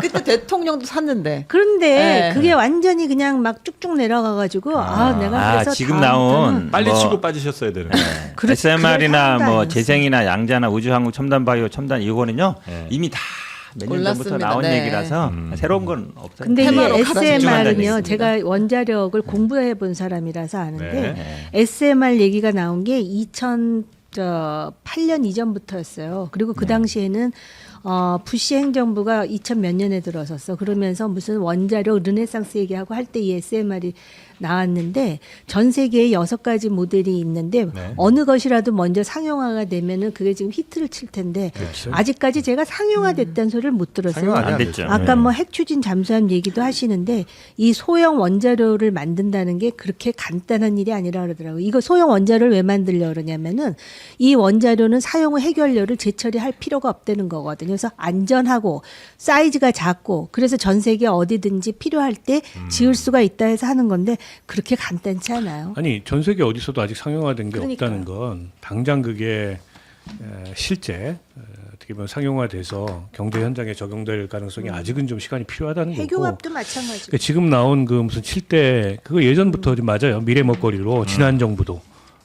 그때 대통령도 샀는데 그런데 네. 그게 완전히 그냥 막 쭉쭉 내려가가지고 내가 그래서 지금 다음부터는 나온 빨리 뭐 치고 빠지셨어야 되는. 그럴 SMR이나 상황도 뭐 아니었어요. 재생이나 양자나 우주항공 첨단바이오 첨단 이거는요 네. 이미 다 몇 년 전부터 골랐습니다. 나온 네. 얘기라서 새로운 건 없어요. 근데 테마로 이게 갈아서 집중한다는 SMR은요, 얘기입니다. 제가 원자력을 공부해 본 사람이라서 아는데 네. SMR 얘기가 나온 게 2008년 이전부터였어요. 그리고 그 당시에는 부시 행정부가 2000 몇 년에 들어섰어. 그러면서 무슨 원자력 르네상스 얘기하고 할 때 이 SMR이 나왔는데 전 세계에 6가지 모델이 있는데 네. 어느 것이라도 먼저 상용화가 되면은 그게 지금 히트를 칠 텐데 아직까지 제가 상용화됐다는 소리를 못 들었어요. 상용 안 안 됐죠. 아까 네. 뭐 핵추진 잠수함 얘기도 하시는데 이 소형 원자로를 만든다는 게 그렇게 간단한 일이 아니라 그러더라고요. 이거 소형 원자로를 왜 만들려고 그러냐면은 이 원자로는 사용 후 해결료를 재처리할 필요가 없다는 거거든요. 그래서 안전하고 사이즈가 작고 그래서 전 세계 어디든지 필요할 때 지을 수가 있다 해서 하는 건데 그렇게 간단치 않아요. 아니 전 세계 어디서도 아직 상용화된 게 그러니까요. 없다는 건 당장 그게 실제 어떻게 보면 상용화돼서 경제 현장에 적용될 가능성이 아직은 좀 시간이 필요하다는 거고. 핵융합도 마찬가지고. 그러니까 지금 나온 그 무슨 7대 그거 예전부터 좀 맞아요. 미래 먹거리로 지난 정부도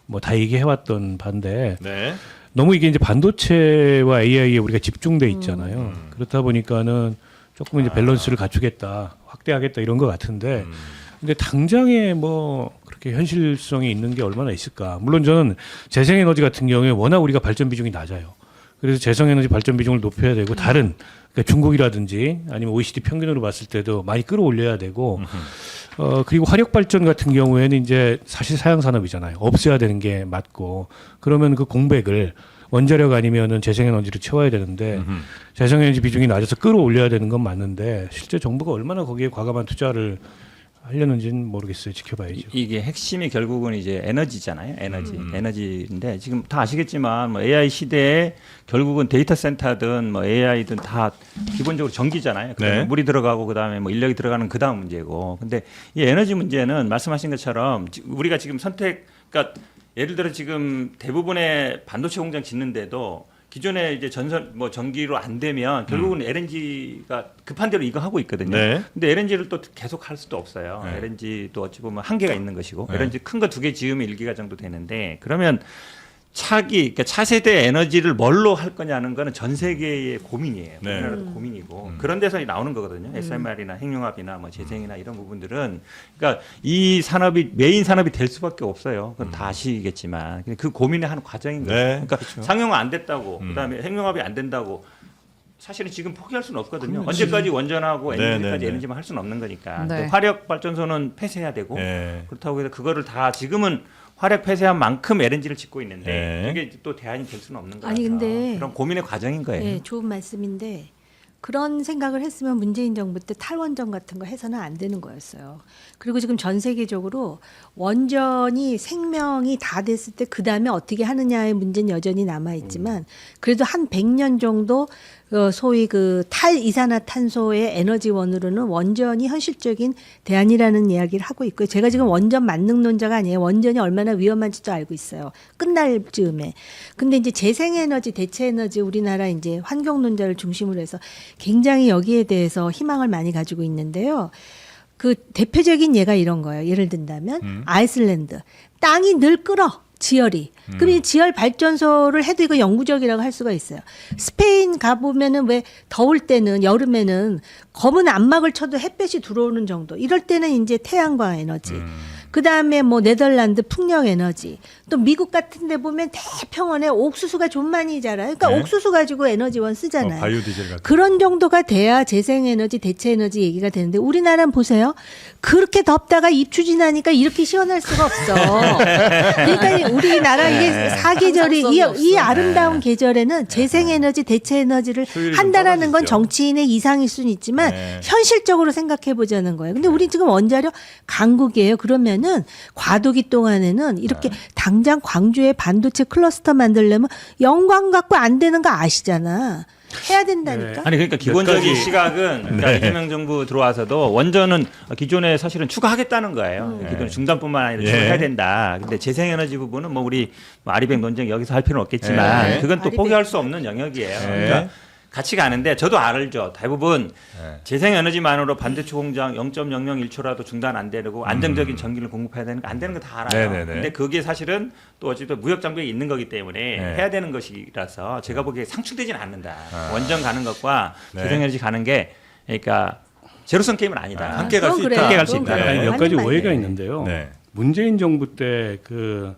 뭐 다 얘기해왔던 반대. 네. 너무 이게 이제 반도체와 AI에 우리가 집중돼 있잖아요. 그렇다 보니까는 조금 이제 밸런스를 갖추겠다, 확대하겠다 이런 것 같은데, 근데 당장에 뭐 그렇게 현실성이 있는 게 얼마나 있을까? 물론 저는 재생에너지 같은 경우에 워낙 우리가 발전 비중이 낮아요. 그래서 재생에너지 발전 비중을 높여야 되고 다른 그러니까 중국이라든지 아니면 OECD 평균으로 봤을 때도 많이 끌어올려야 되고. 그리고 화력 발전 같은 경우에는 이제 사실 사양 산업이잖아요. 없애야 되는 게 맞고 그러면 그 공백을 원자력 아니면은 재생에너지로 채워야 되는데 재생에너지 비중이 낮아서 끌어올려야 되는 건 맞는데 실제 정부가 얼마나 거기에 과감한 투자를 하려는지는 모르겠어요. 지켜봐야죠. 이게 핵심이 결국은 이제 에너지잖아요. 에너지인데 지금 다 아시겠지만 뭐 AI 시대에 결국은 데이터 센터든 뭐 AI든 다 기본적으로 전기잖아요. 그다음에 네. 물이 들어가고 그다음에 뭐 인력이 들어가는 그다음 문제고. 근데 이 에너지 문제는 말씀하신 것처럼 우리가 지금 그러니까 예를 들어 지금 대부분의 반도체 공장 짓는데도 기존에 이제 전기로 안 되면 결국은 LNG가 급한 대로 이거 하고 있거든요. 네. 근데 LNG를 또 계속 할 수도 없어요. 네. LNG도 어찌 보면 한계가 있는 것이고 네. LNG 큰 거 2개 지으면 1기가 정도 되는데 그러면 그러니까 차세대 에너지를 뭘로 할 거냐는 거는 전 세계의 고민이에요. 네. 우리나라도 고민이고 그런 데서 나오는 거거든요. SMR이나 핵융합이나 뭐 재생이나 이런 부분들은 그러니까 이 산업이 메인 산업이 될 수밖에 없어요. 그건 다 아시겠지만 근데 그 고민의 한 과정인 거예요. 네, 그러니까 그렇죠. 상용화 안 됐다고 그다음에 핵융합이 안 된다고 사실은 지금 포기할 수는 없거든요. 언제까지 원전하고 네, 에너지까지 네. 에너지만 할 수는 없는 거니까. 네. 화력 발전소는 폐쇄해야 되고 네. 그렇다고 해서 그거를 다 지금은 화력 폐쇄한 만큼 LNG를 짓고 있는데 네. 그게 또 대안이 될 수는 없는 거라서 아니, 근데 그런 고민의 과정인 거예요. 네, 좋은 말씀인데 그런 생각을 했으면 문재인 정부 때 탈원전 같은 거 해서는 안 되는 거였어요. 그리고 지금 전 세계적으로 원전이 생명이 다 됐을 때 그 다음에 어떻게 하느냐의 문제는 여전히 남아 있지만 그래도 한 100년 정도 소위 그 탈이산화탄소의 에너지원으로는 원전이 현실적인 대안이라는 이야기를 하고 있고요. 제가 지금 원전 만능론자가 아니에요. 원전이 얼마나 위험한지도 알고 있어요. 끝날 즈음에. 근데 이제 재생에너지, 대체에너지 우리나라 이제 환경론자를 중심으로 해서 굉장히 여기에 대해서 희망을 많이 가지고 있는데요. 그 대표적인 예가 이런 거예요. 예를 든다면 아이슬란드. 땅이 늘 끓어. 지열이. 그럼 이 지열 발전소를 해도 이거 영구적이라고 할 수가 있어요. 스페인 가보면은 왜 더울 때는 여름에는 검은 암막을 쳐도 햇볕이 들어오는 정도. 이럴 때는 이제 태양광 에너지. 그 다음에 뭐 네덜란드 풍력 에너지. 또 미국 같은 데 보면 대평원에 옥수수가 좀 많이 자라요. 그러니까 네. 옥수수 가지고 에너지원 쓰잖아요. 바이오디젤 같은. 그런 정도가 돼야 재생에너지, 대체에너지 얘기가 되는데 우리나라는 보세요. 그렇게 덥다가 입추진하니까 이렇게 시원할 수가 없어. 그러니까 우리나라 이게 사계절이 이 아름다운 계절에는 재생에너지, 대체에너지를 효율이 좀 한다라는 건 떨어지죠. 정치인의 이상일 수는 있지만 네. 현실적으로 생각해 보자는 거예요. 근데 우리 지금 원자력 강국이에요. 그러면은 과도기 동안에는 이렇게 당장 광주에 반도체 클러스터 만들려면 영광 갖고 안 되는 거 아시잖아. 해야 된다니까. 아니 그러니까 기본적인 가지. 시각은 그러니까 네. 이재명 정부 들어와서도 원전은 기존에 사실은 추가하겠다는 거예요. 기존 중단뿐만 아니라 예. 추가해야 된다. 근데 재생에너지 부분은 뭐 우리 뭐 아리백 논쟁 여기서 할 필요는 없겠지만 예. 그건 또 아리백. 포기할 수 없는 영역이에요. 예. 그러니까 같이 가는데 저도 알죠. 대부분 재생에너지만으로 반도체 공장 0.001초라도 중단 안 되고 안정적인 전기를 공급해야 되는 거 안 되는 거 다 알아요. 네네네. 근데 그게 사실은 또 어쨌든 무역 장벽이 있는 거기 때문에 네. 해야 되는 것이라서 제가 보기에 상충되지는 않는다. 원전 가는 것과 네. 재생에너지 가는 게 그러니까 제로섬 게임은 아니다. 함께 갈 수 그건 있다. 그래요. 함께 갈 수 그건 있다. 그래요. 아니, 몇 하는 가지 말이에요. 오해가 있는데요. 네. 문재인 정부 때 그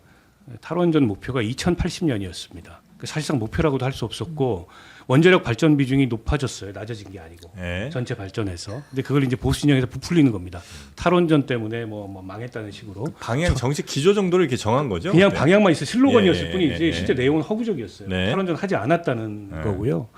탈원전 목표가 2080년이었습니다. 사실상 목표라고도 할 수 없었고 원자력 발전 비중이 높아졌어요. 낮아진 게 아니고 네. 전체 발전에서. 근데 그걸 이제 보수 진영에서 부풀리는 겁니다. 탈원전 때문에 뭐 망했다는 식으로. 방향 정책 기조 정도를 이렇게 정한 거죠? 그냥 네. 방향만 있어 슬로건이었을 예, 뿐이지 예, 실제 내용은 허구적이었어요. 네. 탈원전 하지 않았다는 네. 거고요.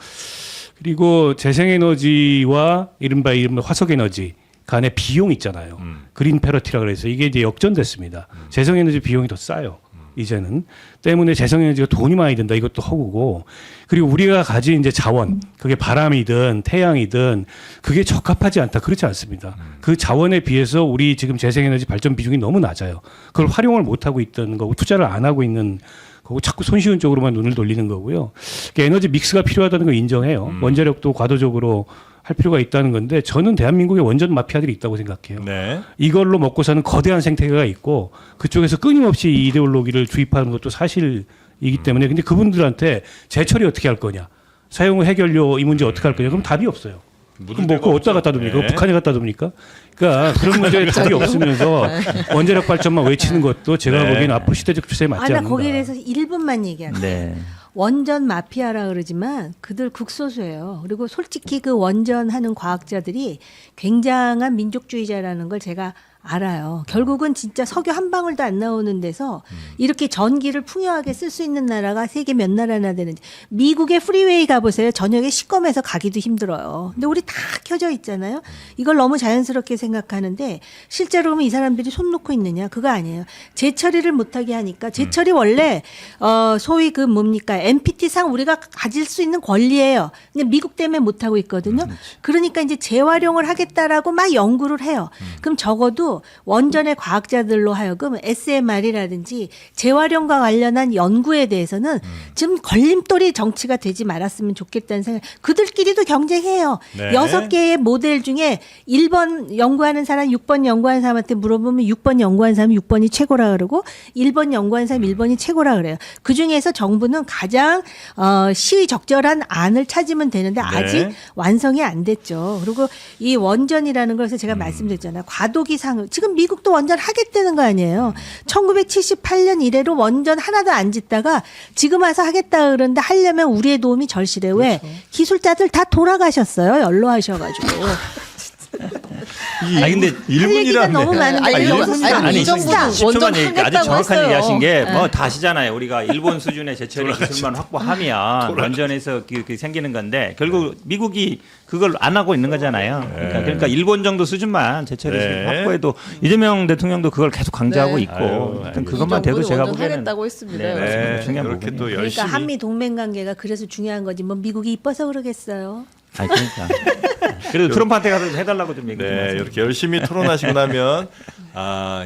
그리고 재생에너지와 이른바 화석에너지 간의 비용 있잖아요. 그린 패러티라 그래서 이게 이제 역전됐습니다. 재생에너지 비용이 더 싸요. 이제는 때문에 재생에너지가 돈이 많이 든다 이것도 허구고 그리고 우리가 가진 이제 자원 그게 바람이든 태양이든 그게 적합하지 않다 그렇지 않습니다. 그 자원에 비해서 우리 지금 재생에너지 발전 비중이 너무 낮아요. 그걸 활용을 못 하고 있던 거고 투자를 안 하고 있는 거고 자꾸 손쉬운 쪽으로만 눈을 돌리는 거고요. 그러니까 에너지 믹스가 필요하다는 걸 인정해요. 원자력도 과도적으로 할 필요가 있다는 건데 저는 대한민국에 원전 마피아들이 있다고 생각해요. 네. 이걸로 먹고 사는 거대한 생태계가 있고 그쪽에서 끊임없이 이 이데올로기를 주입하는 것도 사실이기 때문에 근데 그분들한테 재처리 어떻게 할 거냐 사용 해결료 이 문제 어떻게 할 거냐 그럼 답이 없어요. 그럼 뭐 그거 어디다 갖다 둡니까? 네. 북한에 갖다 둡니까? 그러니까 그런 문제에 답이 없으면서 원자력 발전만 외치는 것도 제가 네. 보기에는 앞으로 시대적 추세에 맞지 나 않는다. 거기에 대해서 1분만 얘기할게요. 네. 원전 마피아라 그러지만 그들 극소수예요. 그리고 솔직히 그 원전하는 과학자들이 굉장한 민족주의자라는 걸 제가 알아요. 결국은 진짜 석유 한 방울도 안 나오는 데서 이렇게 전기를 풍요하게 쓸 수 있는 나라가 세계 몇 나라나 되는지. 미국의 프리웨이 가보세요. 저녁에 시꺼매서 가기도 힘들어요. 근데 우리 다 켜져 있잖아요. 이걸 너무 자연스럽게 생각하는데 실제로 그러면 이 사람들이 손 놓고 있느냐? 그거 아니에요. 재처리를 못하게 하니까 재처리 원래 소위 그 뭡니까 NPT상 우리가 가질 수 있는 권리예요. 근데 미국 때문에 못하고 있거든요. 그러니까 이제 재활용을 하겠다라고 막 연구를 해요. 그럼 적어도 원전의 과학자들로 하여금 SMR이라든지 재활용과 관련한 연구에 대해서는 좀 걸림돌이 정치가 되지 말았으면 좋겠다는 생각. 그들끼리도 경쟁해요. 네. 6개의 모델 중에 1번 연구하는 사람, 6번 연구하는 사람한테 물어보면 6번 연구하는 사람이 6번이 최고라 그러고 1번 연구하는 사람이 1번이 최고라 그래요. 그중에서 정부는 가장 시의적절한 안을 찾으면 되는데 아직 완성이 안 됐죠. 그리고 이 원전이라는 것을 제가 말씀드렸잖아요. 과도기 상 지금 미국도 원전 하겠다는 거 아니에요. 1978년 이래로 원전 하나도 안 짓다가 지금 와서 하겠다 그러는데 하려면 우리의 도움이 절실해. 왜? 기술자들 다 돌아가셨어요. 연로하셔가지고. 아니 근데 할 얘기가 너무 많은데 아니, 여기서 아니, 시간 아니, 이 정도 10초만 얘기 아주 하겠다고 정확한 했어요. 얘기하신 게 뭐 다 아시잖아요. 우리가 일본 수준의 재처리 기술만 확보하면 원전에서 그 생기는 건데 결국 미국이 그걸 안 하고 있는 거잖아요. 그러니까 일본 정도 수준만 재처리 네. 확보해도 이재명 대통령도 그걸 계속 강조하고 네. 있고 아유, 하여튼 그것만 돼도 제가 보기에는 하겠다고 했습니다. 네. 중요한 이렇게 부분이에요. 또 그러니까 열심히 한미 동맹 관계가 그래서 중요한 거지. 뭐 미국이 이뻐서 그러겠어요. 아니, 그러니까. 그래도 트럼프한테 가서 해달라고 좀 얘기 좀 네, 하세요. 이렇게 열심히 토론하시고 나면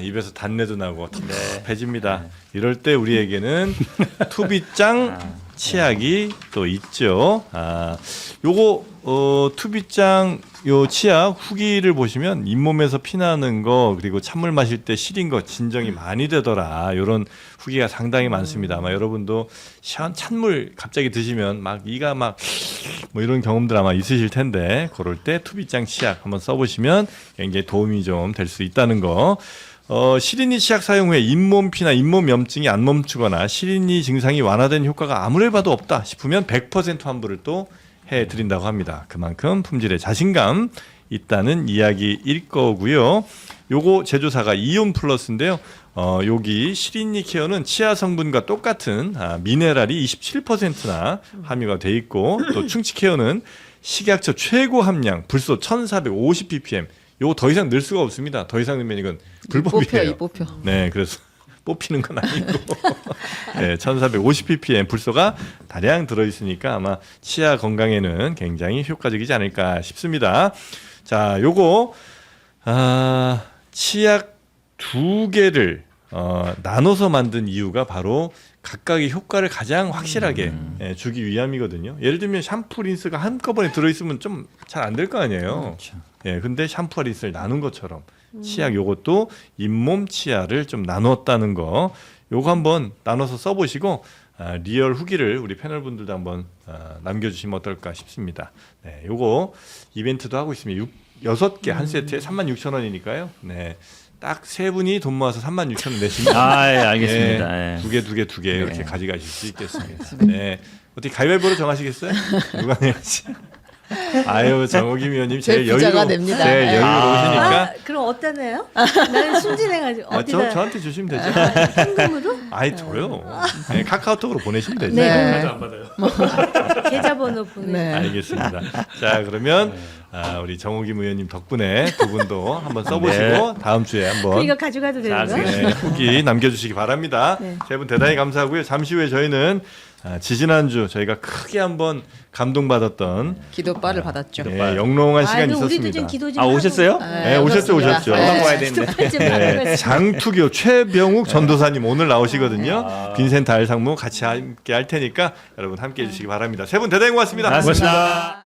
입에서 단내도 나고 텁텁해집니다. 이럴 때 우리에게는 투빗장 치약이 또 있죠. 요거 투빗장 요 치약 후기를 보시면 잇몸에서 피나는 거 그리고 찬물 마실 때 시린 거 진정이 많이 되더라. 요런 후기가 상당히 많습니다. 아마 여러분도 시원 찬물 갑자기 드시면 막 이가 막 뭐 이런 경험들 아마 있으실 텐데 그럴 때 투빗장 치약 한번 써보시면 굉장히 도움이 좀 될 수 있다는 거. 시린이 치약 사용 후에 잇몸피나 잇몸염증이 안 멈추거나 시린이 증상이 완화된 효과가 아무리 봐도 없다 싶으면 100% 환불을 또 해드린다고 합니다. 그만큼 품질에 자신감 있다는 이야기일 거고요. 요거 제조사가 이온 플러스인데요. 여기 시린니 케어는 치아 성분과 똑같은 미네랄이 27%나 함유가 돼 있고 또 충치 케어는 식약처 최고 함량 불소 1450ppm. 요거 더 이상 늘 수가 없습니다. 더 이상 넣으면 이건 불법이에요. 뽑혀. 네, 그래서 뽑히는 건 아니고 네, 1450ppm 불소가 다량 들어있으니까 아마 치아 건강에는 굉장히 효과적이지 않을까 싶습니다. 자, 요거 치약 2개를 나눠서 만든 이유가 바로 각각의 효과를 가장 확실하게 주기 위함이거든요. 예를 들면 샴푸, 린스가 한꺼번에 들어있으면 좀 잘 안 될 거 아니에요. 그렇죠. 예, 근데 샴푸와 린스를 나눈 것처럼 치약 요것도 잇몸 치아를 좀 나눴다는 거 요거 한번 나눠서 써보시고 리얼 후기를 우리 패널분들도 한번 남겨주시면 어떨까 싶습니다. 네, 요거 이벤트도 하고 있습니다. 6개 한 세트에 36,000원이니까요. 네, 딱 세 분이 돈 모아서 36,000원 내시면 아, 예, 알겠습니다. 예. 두 개 이렇게 가져가실 수 있겠습니다. 네. 어떻게 가위바위보로 정하시겠어요? 누가 내야지? 아유, 정호김 의원님 제일 부자가 됩니다. 네. 여유로우시니까. 아, 그럼 어디다 내요? 나는 순진해가지고 어디다? 저한테 주시면 되죠. 현금으로? 아이, 저요. 네, 카카오톡으로 보내시면 되죠. 네. 받아 안 받아요? 계좌번호 보내. 네. 알겠습니다. 자, 그러면 우리 정호김 의원님 덕분에 두 분도 한번 써보시고 다음 주에 한번 이거 가져가도 되는 거야? 네, 후기 남겨주시기 바랍니다. 네. 세 분 대단히 감사하고요. 잠시 후에 저희는 지지난주 저희가 크게 한번 감동받았던 기도바를 받았죠. 네, 영롱한 시간이 아이고, 우리도 좀 있었습니다. 기도 좀 아, 하고. 오셨어요? 네, 오셨죠. 네. 와야 되는데. 네, 장투교 최병욱 전도사님 오늘 나오시거든요. 빈센트 알상무 같이 함께 할 테니까 여러분 함께 해주시기 바랍니다. 세 분 대단히 고맙습니다. 고맙습니다.